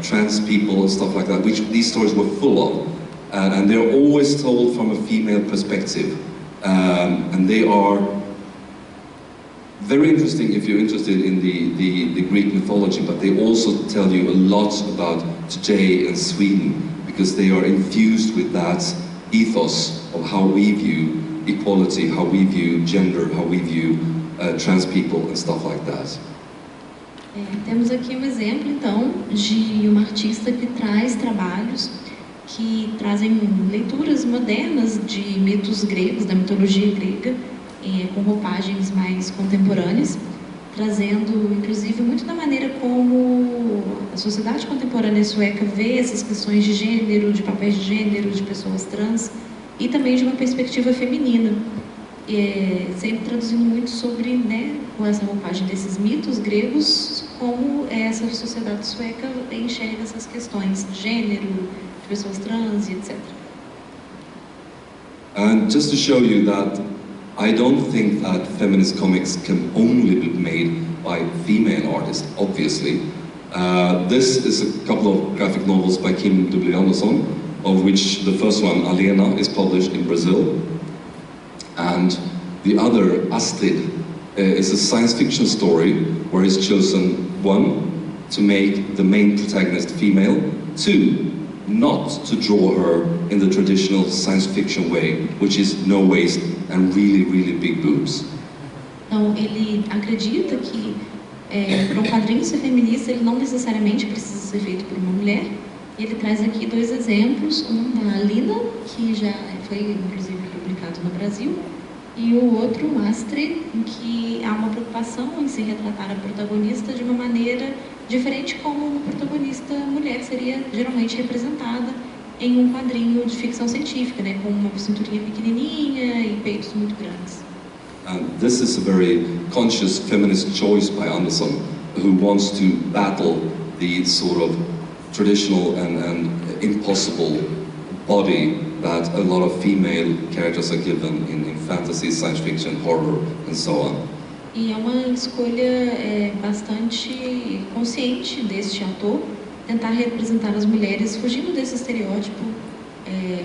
trans people and stuff like that, which these stories were full of. And they're always told from a female perspective. And they are very interesting if you're interested in the Greek mythology, but they also tell you a lot about today in Sweden, because they are infused with that ethos of how we view equality, how we view gender, how we view trans people and stuff like that. Temos aqui um exemplo, então, de uma artista que traz trabalhos que trazem leituras modernas de mitos gregos, da mitologia grega, com roupagens mais contemporâneas, trazendo, inclusive, muito da maneira como a sociedade contemporânea sueca vê essas questões de gênero, de papéis de gênero, de pessoas trans, e também de uma perspectiva feminina. Sempre traduzindo muito sobre, né, com essa roupagem desses mitos gregos, como essa sociedade sueca enxerga essas questões de gênero, de pessoas trans e etc. And just to show you that I don't think that feminist comics can only be made by female artists, obviously. This is a couple of graphic novels by Kim W. Anderson, of which the first one, Alena, is published in Brazil. And the other, Astrid, is a science fiction story where he's chosen, one, to make the main protagonist female, two, not to draw her in the traditional science fiction way, which is no waist and really, really big boobs. Então, ele acredita que para um quadrinho ser feminista, ele não necessariamente precisa ser feito por uma mulher. Ele traz aqui dois exemplos, um da Alina, que já foi inclusive publicado no Brasil, e o outro, Astrid, em que há uma preocupação em se retratar a protagonista de uma maneira diferente como uma protagonista mulher seria geralmente representada em um quadrinho de ficção científica, né, com uma cinturinha pequenininha e peitos muito grandes. And this is a very conscious feminist choice by Anderson, who wants to battle the sort of traditional and impossible body that a lot of female characters are given in fantasy, science fiction, horror, and so on. E é uma escolha bastante consciente deste autor, tentar representar as mulheres fugindo desse estereótipo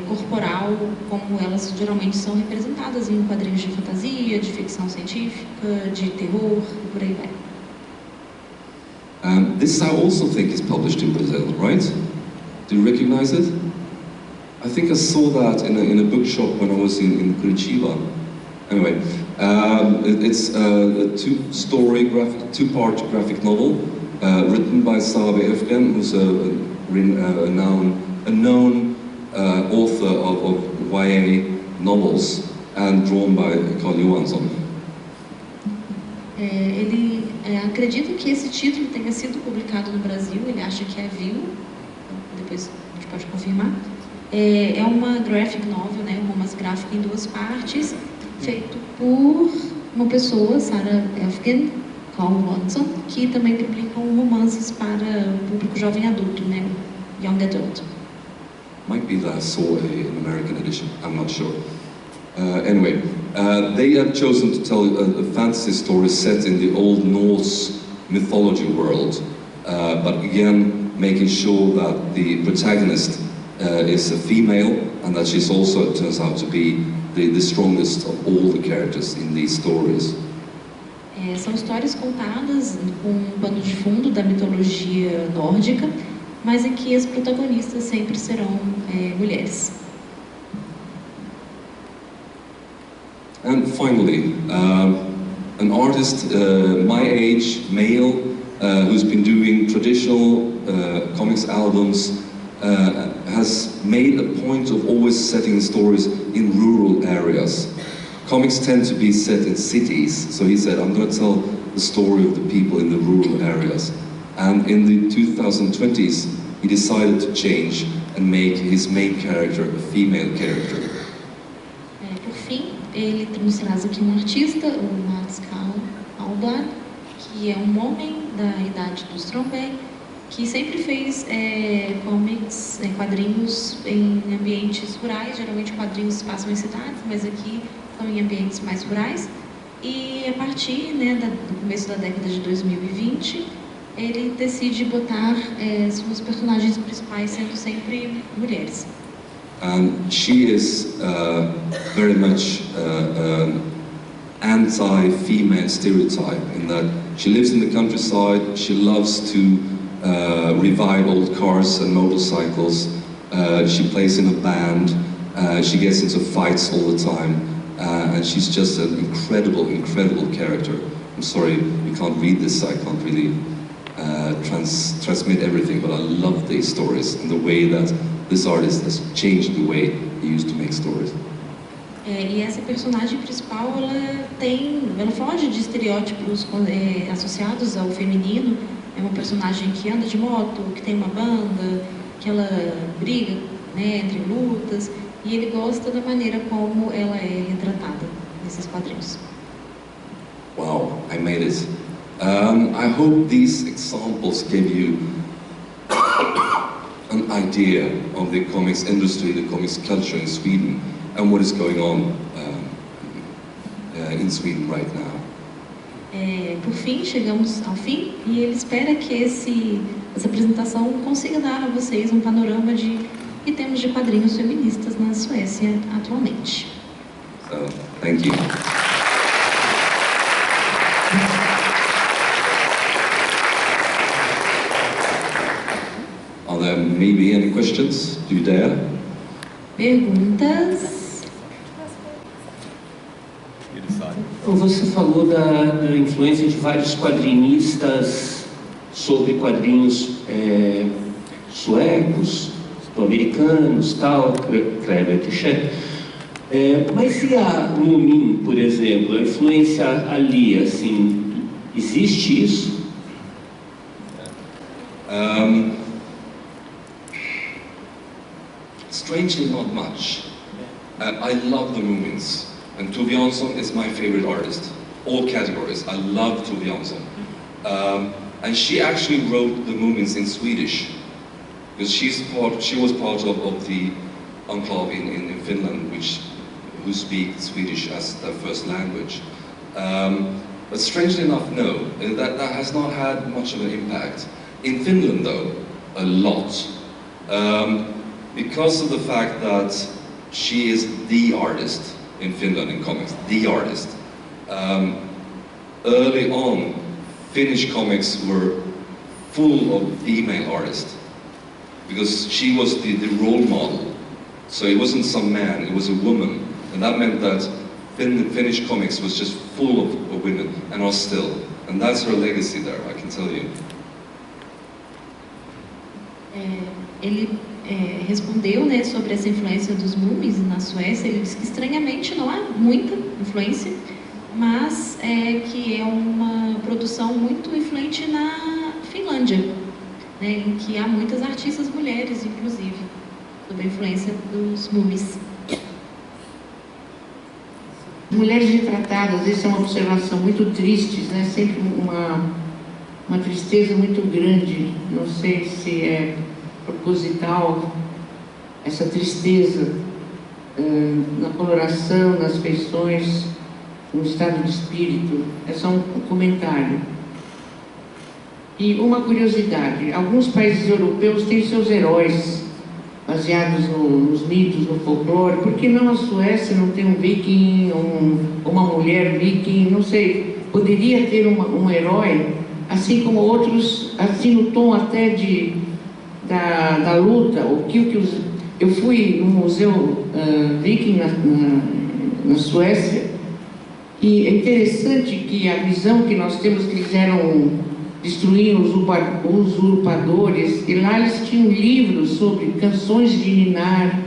corporal, como elas geralmente são representadas em quadrinhos de fantasia, de ficção científica, de terror, e por aí vai. This I also think is published in Brazil, right? Do you recognize it? I think I saw that in a bookshop when I was in Curitiba. Anyway, it's a two-part graphic novel written by Sabe Efgen, who's a known author of YA novels, and drawn by Carl Johansson. Ele acredita que esse título tenha sido publicado no Brasil, ele acha que é viu, depois a gente pode confirmar. É uma graphic novel, né, um romance gráfico em duas partes, feito por uma pessoa, Sarah Efgen, Carl Johansson, que também publicam romances para o público jovem adulto, né, young adult. Might be that I saw an American edition, I'm not sure. Anyway, they have chosen to tell a fantasy story set in the old Norse mythology world, but again, making sure that the protagonist is a female, and that she's also, it turns out to be the strongest of all the characters in these stories. São histórias contadas com um pano de fundo da mitologia nórdica, mas em que as protagonistas sempre serão mulheres. And finally, an artist my age, male, who's been doing traditional comics albums, has made a point of always setting stories in rural areas. Comics tend to be set in cities, so he said, I'm going to tell the story of the people in the rural areas. And in the 2020s, he decided to change and make his main character a female character. Por fim, ele nos traz aqui um artista, o Mats Karl Alblad, que é um homem da idade dos Trombe, que sempre fez comics, quadrinhos em ambientes rurais. Geralmente quadrinhos se passam em cidades, mas aqui são em ambientes mais rurais. E a partir do começo da década de 2020, ele decide botar suas personagens principais sendo sempre mulheres. And she is very much anti-female stereotype in that she lives in the countryside, she loves to revive old cars and motorcycles, she plays in a band, she gets into fights all the time, and she's just an incredible, incredible character. I'm sorry, you can't read this, so I can't really transmit everything, but I love these stories and the way that this artist has changed the way he used to make stories. E essa personagem principal, ela foge de estereótipos associados ao feminino. É uma personagem que anda de moto, que tem uma banda, que ela briga, entre lutas, e ele gosta da maneira como ela é retratada nesses quadrinhos. Wow, I made it. I hope these examples gave you an idea of the comics industry, the comics culture in Sweden, and what is going on in Sweden right now. Por fim, chegamos ao fim, e ele espera que essa apresentação consiga dar a vocês um panorama de que temos de quadrinhos feministas na Suécia atualmente. So, thank you. Are there maybe any questions? Do you dare? Perguntas? Você falou da influência de vários quadrinistas sobre quadrinhos suecos, americanos, tal, Kleber Tichet. Mas e a Moomin, por exemplo, a influência ali, assim, existe isso? Strangely, not much. I love the Moomins. And Tove Jansson is my favorite artist. All categories. I love Tove Jansson. And she actually wrote the Moomins in Swedish. Because she was part of the enclave in Finland, who speak Swedish as their first language. But strangely enough, no. That has not had much of an impact. In Finland, though, a lot. Because of the fact that she is the artist in Finland in comics, the artist. Early on, Finnish comics were full of female artists because she was the role model. So it wasn't some man, it was a woman. And that meant that Finnish comics was just full of women, and are still. And that's her legacy there, I can tell you. Ele respondeu sobre essa influência dos Moomins na Suécia. Ele disse que estranhamente não há muita influência, mas que é uma produção muito influente na Finlândia, em que há muitas artistas mulheres, inclusive, sob a influência dos Moomins. Mulheres retratadas, isso é uma observação muito triste, sempre uma tristeza muito grande. Não sei se é proposital essa tristeza na coloração, nas feições, no estado de espírito. É só um comentário. E uma curiosidade: alguns países europeus têm seus heróis baseados nos mitos, no folclore. Por que não a Suécia não tem um viking, uma mulher viking? Não sei, poderia ter um herói, assim como outros, assim no tom até da luta. Eu fui no museu viking na Suécia, e é interessante que a visão que nós temos, que eles destruíram os usurpadores, e lá eles tinham livros sobre canções de ninar,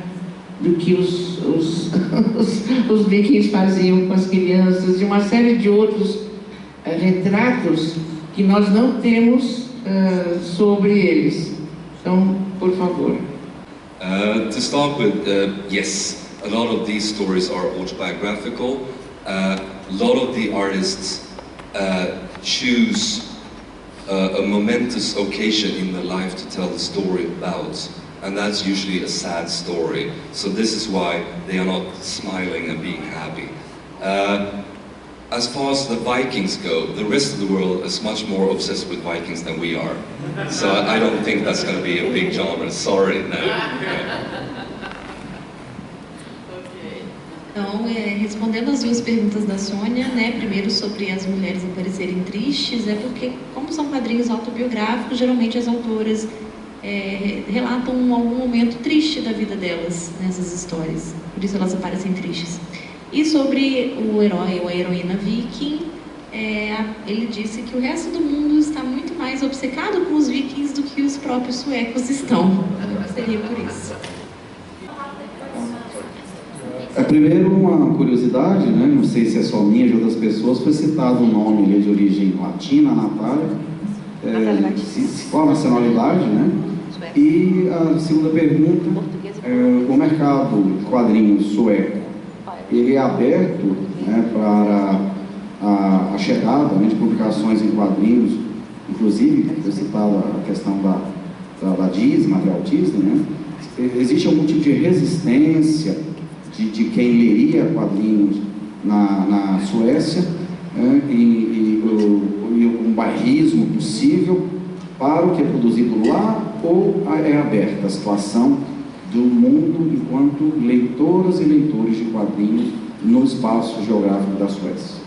do que os vikings faziam com as crianças, e uma série de outros retratos que nós não temos sobre eles. Então, por favor. To start with, yes, a lot of these stories are autobiographical. A lot of the artists choose a momentous occasion in the life to tell the story about. And that's usually a sad story. So this is why they are not smiling and being happy. As far as the Vikings go, the rest of the world is much more obsessed with Vikings than we are. So I don't think that's going to be a big genre. Sorry, no. Então, respondendo as duas perguntas da Sônia, né, primeiro sobre as mulheres aparecerem tristes, é porque, como são quadrinhos autobiográficos, geralmente as autoras relatam algum momento triste da vida delas nessas histórias, por isso elas aparecem tristes. E sobre o herói ou a heroína viking, ele disse que o resto do mundo está muito mais obcecado com os vikings do que os próprios suecos estão. Seria por isso. Primeiro, uma curiosidade, né? Não sei se é só minha, de outras pessoas, foi citado um nome ali de origem latina, Natália. Qual a nacionalidade, né? E a segunda pergunta, o mercado de quadrinhos sueco, ele é aberto, né, para a chegada, né, de publicações em quadrinhos, inclusive, foi citada a questão da Disney, material Disney, né? Existe algum tipo de resistência de quem leria quadrinhos na Suécia, né, e um bairrismo possível para o que é produzido lá, ou é aberta a situação do mundo enquanto leitoras e leitores de quadrinhos no espaço geográfico da Suécia?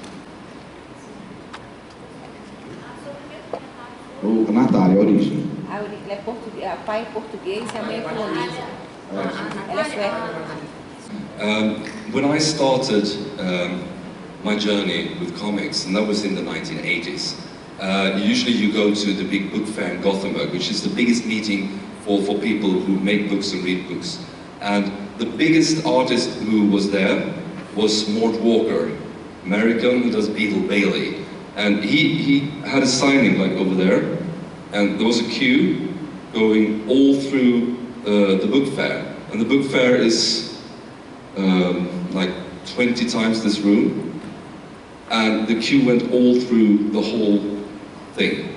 Natália, a origem. Ela é portuguesa, o pai é português e a mãe é polonesa. Ela é sueca. When I started my journey with comics, and that was in the 1980s, usually you go to the big book fair in Gothenburg, which is the biggest meeting for people who make books and read books. And the biggest artist who was there was Mort Walker, American, who does Beetle Bailey. And he had a signing like over there, and there was a queue going all through the book fair. And the book fair is like 20 times this room, and the queue went all through the whole thing.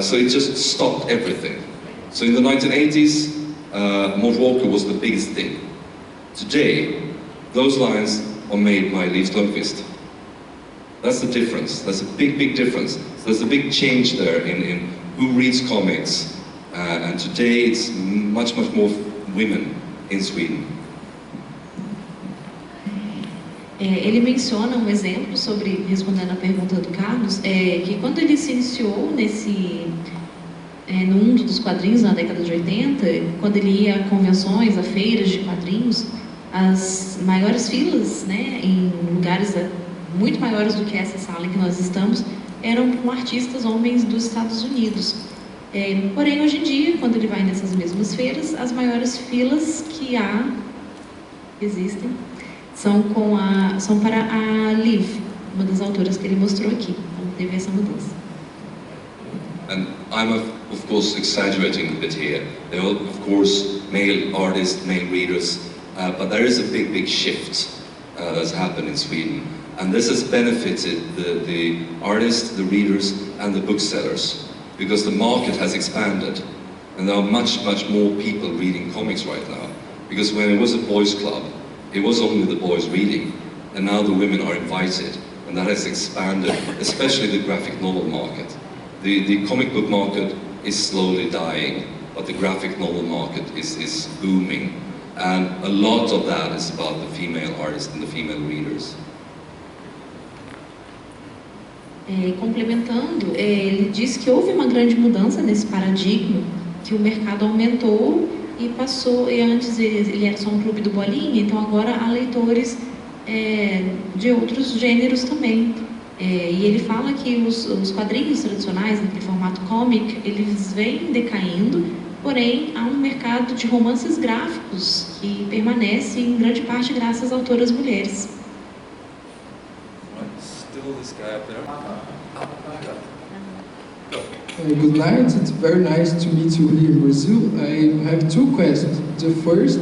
So it just stopped everything. So in the 1980s, Mort Walker was the biggest thing. Today, those lines are made by Leif Strömquist. That's the difference. That's a big, big difference. So there's a big change there in who reads comics. And today it's much, much more women in Sweden. Ele menciona um exemplo sobre, respondendo a pergunta do Carlos, que quando ele se iniciou no mundo dos quadrinhos na década de 80, quando ele ia a convenções, a feiras de quadrinhos, as maiores filas, né, em lugares muito maiores do que essa sala em que nós estamos, eram com artistas homens dos Estados Unidos. Porém, hoje em dia, quando ele vai nessas mesmas feiras, as maiores filas que existem são para a Liv, uma das autoras que ele mostrou aqui. Então, teve essa mudança. And I'm, of course, exaggerating a bit here. There are, of course, male artists, male readers, but there is a big, big shift that's happened in Sweden. And this has benefited the artists, the readers, and the booksellers, because the market has expanded. And there are much, much more people reading comics right now. Because when it was a boys' club, it was only the boys reading, and now the women are invited, and that has expanded, especially the graphic novel market. The comic book market is slowly dying, but the graphic novel market is booming, and a lot of that is about the female artists and the female readers. Complementando, ele disse que houve uma grande mudança nesse paradigma, que o mercado aumentou e passou, e antes ele era só um clube do Bolinha, então agora há leitores de outros gêneros também. E ele fala que os quadrinhos tradicionais, naquele formato comic, eles vêm decaindo, porém há um mercado de romances gráficos que permanece em grande parte graças às autoras mulheres. Still this guy up there. Good night, it's very nice to meet you here in Brazil. I have two questions. The first,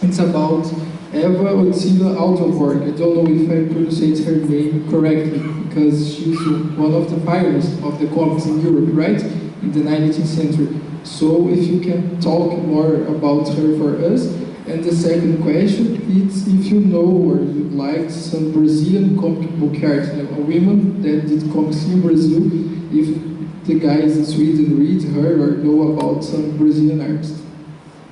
it's about Eva Otsila Altenborg. I don't know if I pronounced her name correctly, because she's one of the pioneers of the comics in Europe, right? in the 19th century. So if you can talk more about her for us. And the second question is if you know or you like some Brazilian comic book artists, a woman that did comics in Brazil, if the guys in Sweden read her or know about some Brazilian artists.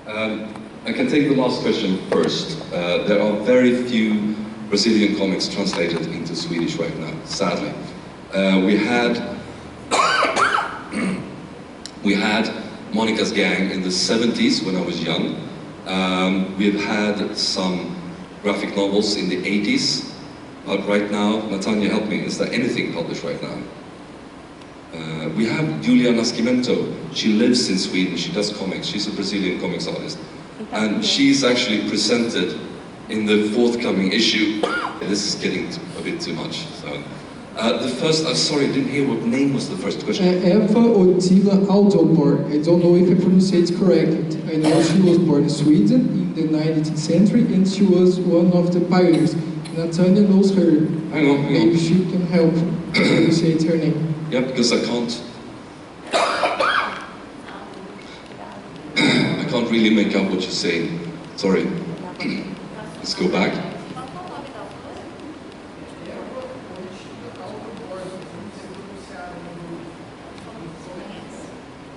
I can take the last question first. There are very few Brazilian comics translated into Swedish right now, sadly. We had Monica's Gang in the 70s when I was young. We've had some graphic novels in the 80s, but right now, Natanya, help me, is there anything published right now? We have Julia Nascimento. She lives in Sweden, she does comics, she's a Brazilian comics artist. And she's actually presented in the forthcoming issue. This is getting a bit too much. So, the first, sorry, I didn't hear what name was the first question. Eva Ottila Alderborg. I don't know if I pronounce it correctly. I know she was born in Sweden in the 19th century and she was one of the pioneers. Natanya knows her. Hang on. Maybe she can help pronounce her name. Yeah, because I can't really make out what you're saying. Sorry. Let's go back.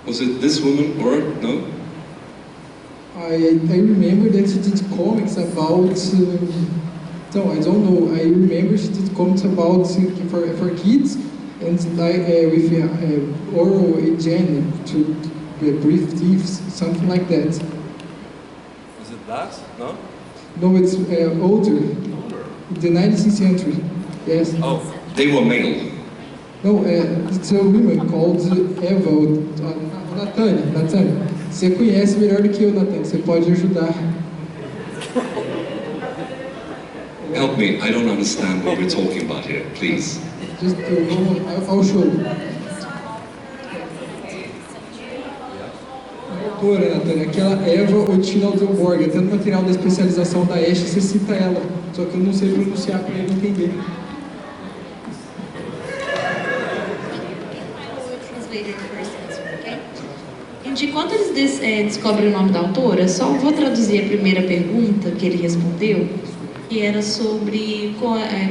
Was it this woman or no? I remember that she did comics about. No, I don't know. I remember she did comics about for kids and with oral hygiene to brief thieves, something like that. Is it that? No? No, it's older. The 19th century. Yes. Oh, they were male. No, it's a woman called Eva, Natanya. Você conhece melhor do que eu, Natanya. Você pode ajudar. Help me, I don't understand what we're talking about here, please. Just I'll show you. Autora, Natanya, aquela Eva Ottila Alderborg, até no material da especialização da Esche você cita ela, só que eu não sei pronunciar para ele entender. Enquanto eles descobrem o nome da autora, só vou traduzir a primeira pergunta que ele respondeu, que era sobre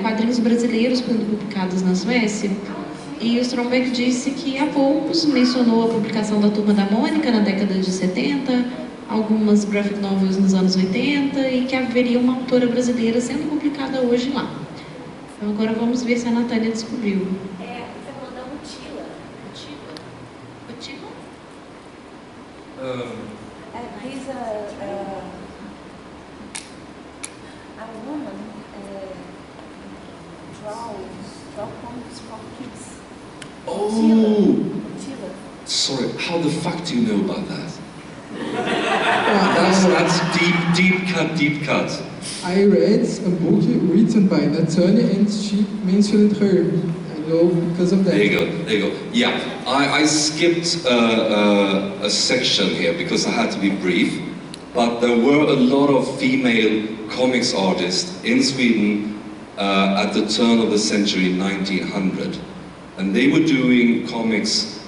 quadrinhos brasileiros publicados na Suécia. E o Stromberg disse que há poucos mencionou a publicação da Turma da Mônica na década de 70, algumas graphic novels nos anos 80 e que haveria uma autora brasileira sendo publicada hoje lá. Então agora vamos ver se a Natanya descobriu. Fernanda Ottila. Ottila? He's a woman draw comics for kids. Oh! Ottila. Sorry, how the fuck do you know about that? Ah, That's deep cut. I read a book written by Natanya and she mentioned her. I know because of that. There you go. Yeah, I skipped a section here because I had to be brief, but there were a lot of female comics artists in Sweden at the turn of the century 1900, and they were doing comics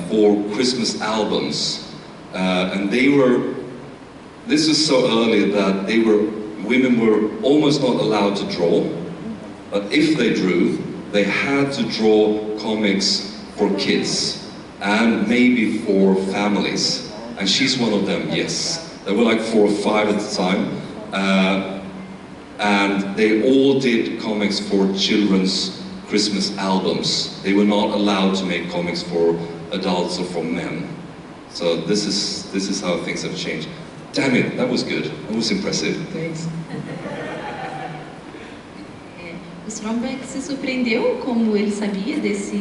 for Christmas albums, and this was so early that women were almost not allowed to draw, but if they drew, they had to draw comics for kids and maybe for families. And she's one of them, yes. There were like 4 or 5 at the time. And they all did comics for children's Christmas albums. They were not allowed to make comics for adults or for men. So this is how things have changed. Damn it, that was good. That was impressive. Thanks. O Stromberg se surpreendeu como ele sabia dessa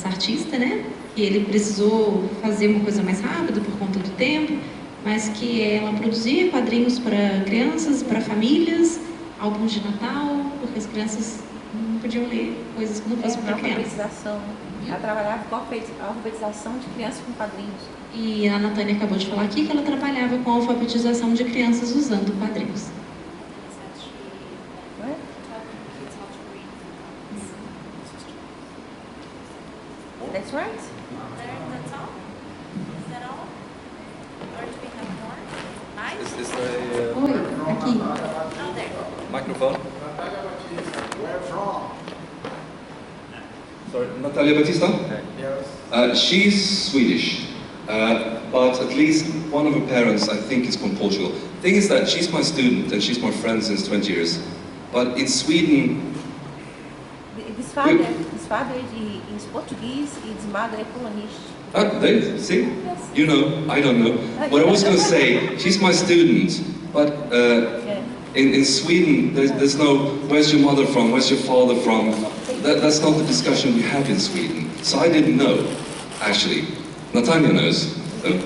artista, né? Que ele precisou fazer uma coisa mais rápida por conta do tempo, mas que ela produzia quadrinhos para crianças, para famílias, álbuns de Natal, porque as crianças não podiam ler coisas que não fossem para crianças. Ela trabalhava com a alfabetização de crianças com quadrinhos. E a Natanya acabou de falar aqui que ela trabalhava com a alfabetização de crianças usando quadrinhos. That's right. Is there a Oi, aqui. microphone? Sorry, Natalia Batista? She's Swedish, but at least one of her parents, I think, is from Portugal. Thing is that she's my student and she's my friend since 20 years. But in Sweden... Desfábio em português e desmadre é polonês. They, see? Yes. You know, I don't know. What I was going to say, she's my student, but in Sweden, there's no, where's your mother from, where's your father from? That's not the discussion we have in Sweden. So I didn't know, actually. Natalia knows. So.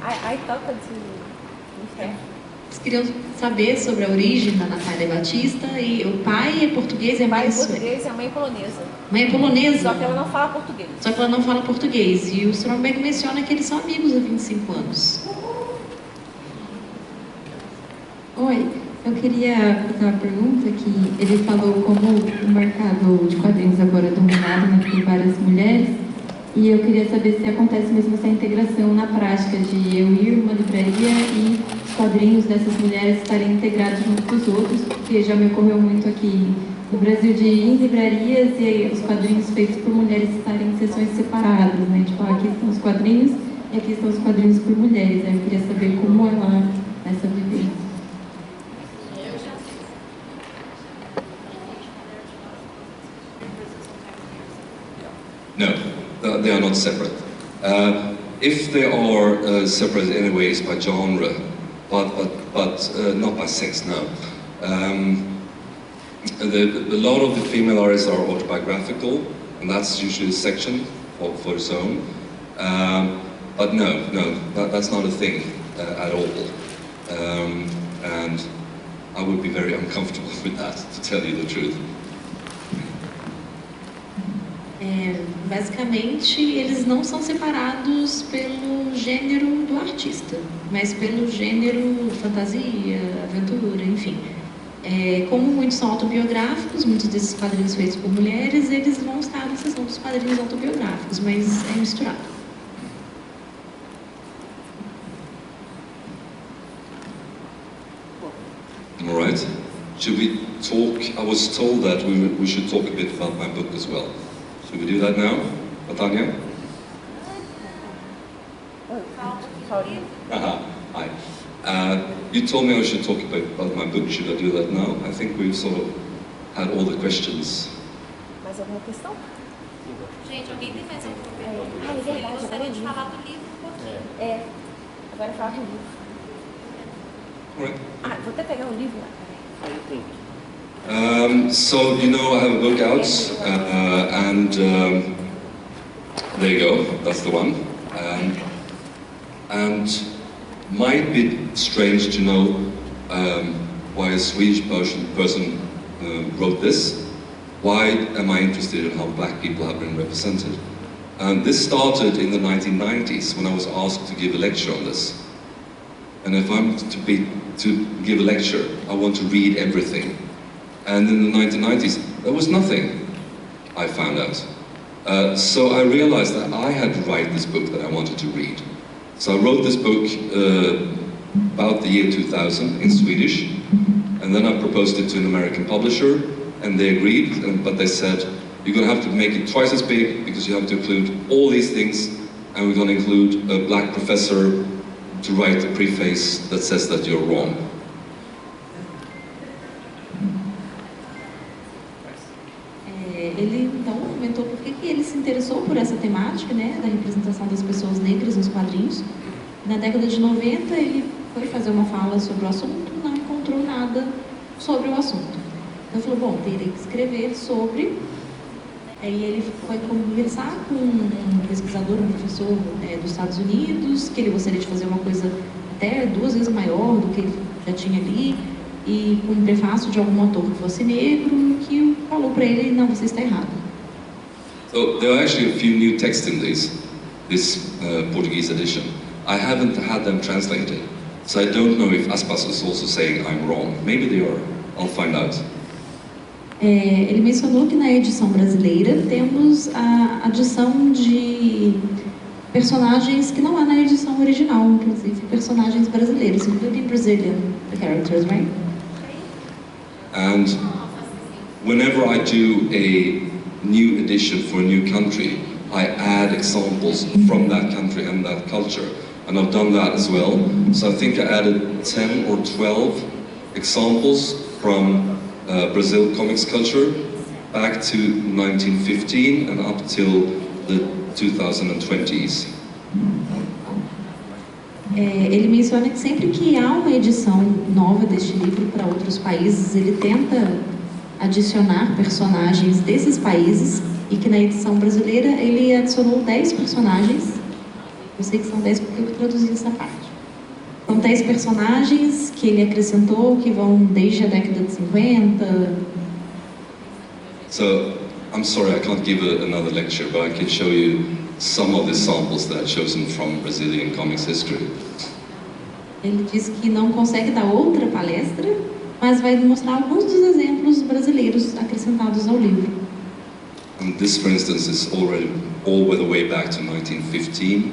I talked to her. Eles queriam saber sobre a origem da Natália Batista e o pai é português e a mãe é português e a mãe é polonesa. Mãe é polonesa? Só que ela não fala português. Só que ela não fala português. E o Stromberg menciona que eles são amigos há 25 anos. Oi, eu queria fazer uma pergunta que ele falou como o mercado de quadrinhos agora é dominado, né, por várias mulheres. E eu queria saber se acontece mesmo essa integração na prática de eu ir numa livraria e os quadrinhos dessas mulheres estarem integrados junto com os outros, porque já me ocorreu muito aqui no Brasil de ir em livrarias e os quadrinhos feitos por mulheres estarem em sessões separadas, né? Tipo, aqui estão os quadrinhos e aqui estão os quadrinhos por mulheres. Aí eu queria saber como é lá essa vivência. No, they are not separate. If they are separate in any way, it's by genre, but not by sex, no. A lot of the female artists are autobiographical, and that's usually a section for its own. But no, that's not a thing at all. And I would be very uncomfortable with that, to tell you the truth. Basicamente, eles não são separados pelo gênero do artista, mas pelo gênero fantasia, aventura, enfim. Como muitos são autobiográficos, muitos desses quadrinhos feitos por mulheres, eles vão estar na seção dos quadrinhos autobiográficos, mas é misturado. All right. Should we talk? I was told that we should talk a bit about my book as well. Should we do that now, Natanya? Hi. You told me I should talk about my book. Should I do that now? I think we've sort of had all the questions. Mais alguma questão? Gente, alguém tem mais alguma pergunta? É verdade, Eu gostaria de falar do livro um pouquinho. Agora falar do livro. All right. Vou até pegar um livro lá. So, you know, I have a book out, and there you go, that's the one. And might be strange to know why a Swedish person wrote this. Why am I interested in how black people have been represented? And this started in the 1990s when I was asked to give a lecture on this. And if I'm to give a lecture, I want to read everything. And in the 1990s, there was nothing, I found out. So I realized that I had to write this book that I wanted to read. So I wrote this book about the year 2000 in Swedish, and then I proposed it to an American publisher, and they agreed, but they said, you're going to have to make it twice as big because you have to include all these things, and we're going to include a black professor to write a preface that says that you're wrong. Ele então comentou por que ele se interessou por essa temática, né, da representação das pessoas negras nos quadrinhos. Na década de 90 ele foi fazer uma fala sobre o assunto, não encontrou nada sobre o assunto. Então falou, bom, teria que escrever sobre. Aí ele foi conversar com um pesquisador, um professor dos Estados Unidos, que ele gostaria de fazer uma coisa até 2 vezes maior do que ele já tinha ali, e com um prefácio de algum autor que fosse negro, que falou para ele, não, você está errado. So there are actually a few new texts in this Portuguese edition. I haven't had them translated, so I don't know if Aspas is also saying I'm wrong. Maybe they are. I'll find out. Ele mencionou que na edição brasileira temos a adição de personagens que não há na edição original, inclusive personagens brasileiros, including Brazilian characters, right? And whenever I do a new edition for a new country, I add examples from that country and that culture. And I've done that as well. So I think I added 10 or 12 examples from Brazil comics culture back to 1915 and up till the 2020s. Ele menciona que sempre que há uma edição nova deste livro para outros países, ele tenta adicionar personagens desses países, e que na edição brasileira ele adicionou 10 personagens. Eu sei que são 10 porque eu traduzi essa parte. São 10 personagens que ele acrescentou, que vão desde a década de 50. So, I'm sorry I can't give another lecture, but I can show you some of the samples that I've chosen from Brazilian comics history. Ele diz que não consegue dar outra palestra, mas vai mostrar alguns dos exemplos brasileiros acrescentados ao livro. And this, for instance, is already all the way back to 1915,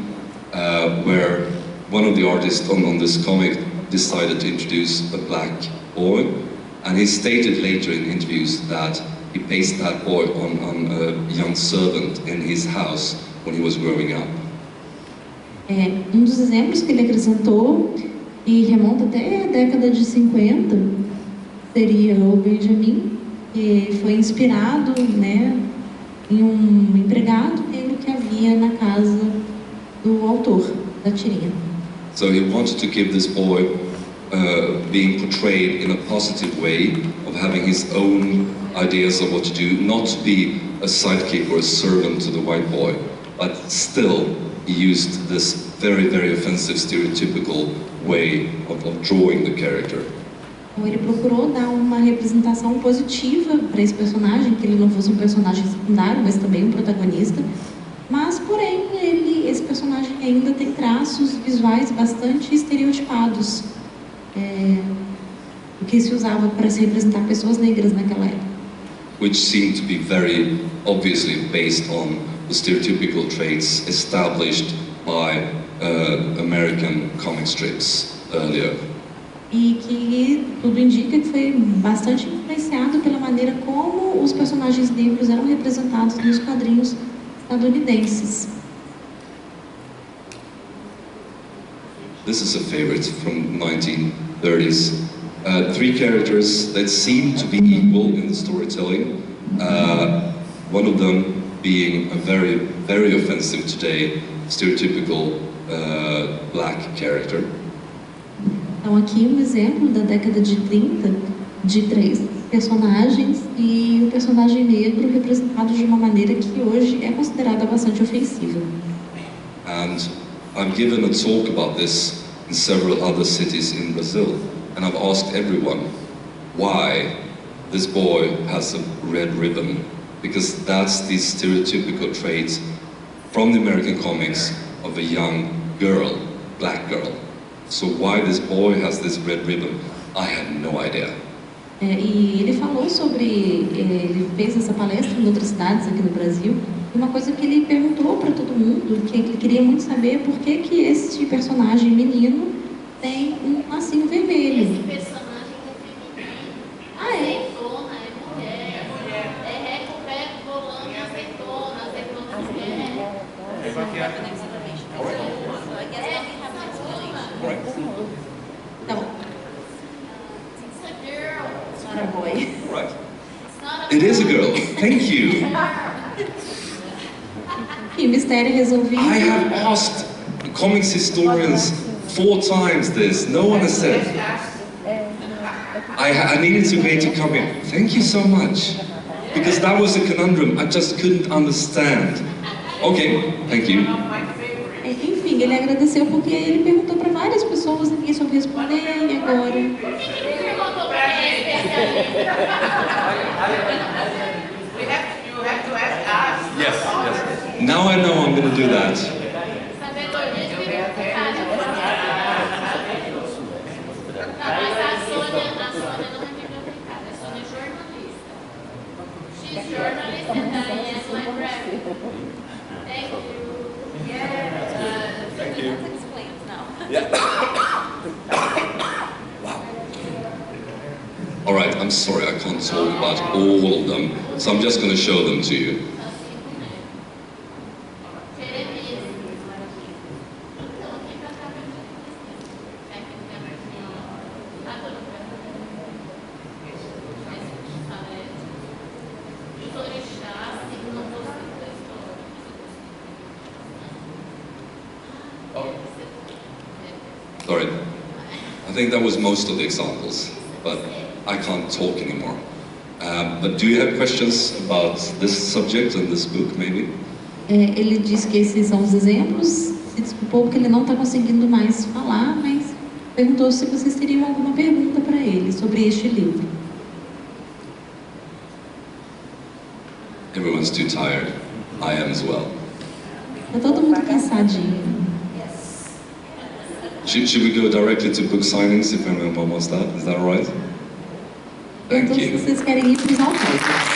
where one of the artists on this comic decided to introduce a black boy, and he stated later in interviews that he based that boy on a young servant in his house when he was growing up. Dos exemplos que ele acrescentou, e remonta até a década de 50, seria o Benjamin, que foi inspirado, né, em um empregado negro que havia na casa do autor da tirinha. So he wanted to give this boy being portrayed in a positive way, of having his own ideas of what to do, not to be a sidekick or a servant to the white boy, but still he used this very, very offensive, stereotypical way of drawing the character. Então ele procurou dar uma representação positiva para esse personagem, que ele não fosse um personagem secundário, mas também um protagonista. Mas, porém, esse personagem ainda tem traços visuais bastante estereotipados, o que se usava para se representar pessoas negras naquela época. Which seemed to be very obviously based on the stereotypical traits established by American comic strips earlier. E que tudo indica que foi bastante influenciado pela maneira como os personagens negros eram representados nos quadrinhos estadunidenses. This is a favorite from 1930s. Three characters that seem to be equal in the storytelling. One of them being a very, very offensive today, stereotypical black character. Então aqui um exemplo da década de 30 de 3 personagens e o personagem negro representado de uma maneira que hoje é considerada bastante ofensiva. And I've given a talk about this in several other cities in Brazil, and I've asked everyone why this boy has a red ribbon, because that's the stereotypical trait from the American comics of a young girl, black girl. So why this boy has this red ribbon, I have no idea. E ele falou sobre, ele fez essa palestra em outras cidades aqui no Brasil, e uma coisa que ele perguntou para todo mundo, que ele queria muito saber por que este personagem menino tem um lacinho vermelho. Esse personagem é feminino. Ah, é? Azeitona é mulher. É reco, preco, volante, azeitona é mulher. Tá bom. It's a girl. It's not a boy. Right. It's not a It is a girl. Thank you. E o mistério resolvido. I have asked comics historians 4 times this. No one has said. I needed to wait to come in. Thank you so much. Because that was a conundrum. I just couldn't understand. Okay, thank you. Enfim, ele agradeceu porque ele perguntou para várias pessoas, ninguém soube responder, e agora? Yes, yes. Now I know I'm going to do that. Mas a Sônia não é bibliotecária, a Sônia é jornalista. She's journalist and I am librarian. Thank you. Yeah. Yeah. Wow. All right, I'm sorry, I can't talk about all of them, so I'm just going to show them to you. Sorry, I think that was most of the examples, but I can't talk anymore. But do you have questions about this subject and this book, maybe? Ele disse que esses são os exemplos, se desculpou porque ele não está conseguindo mais falar, mas perguntou se vocês teriam alguma pergunta para ele sobre este livro. Everyone's too tired. I am as well. Está todo mundo cansadinho. Should we go directly to book signings if anyone wants that? Is that all right? Thank Então, you. se vocês querem ir para os autógrafos.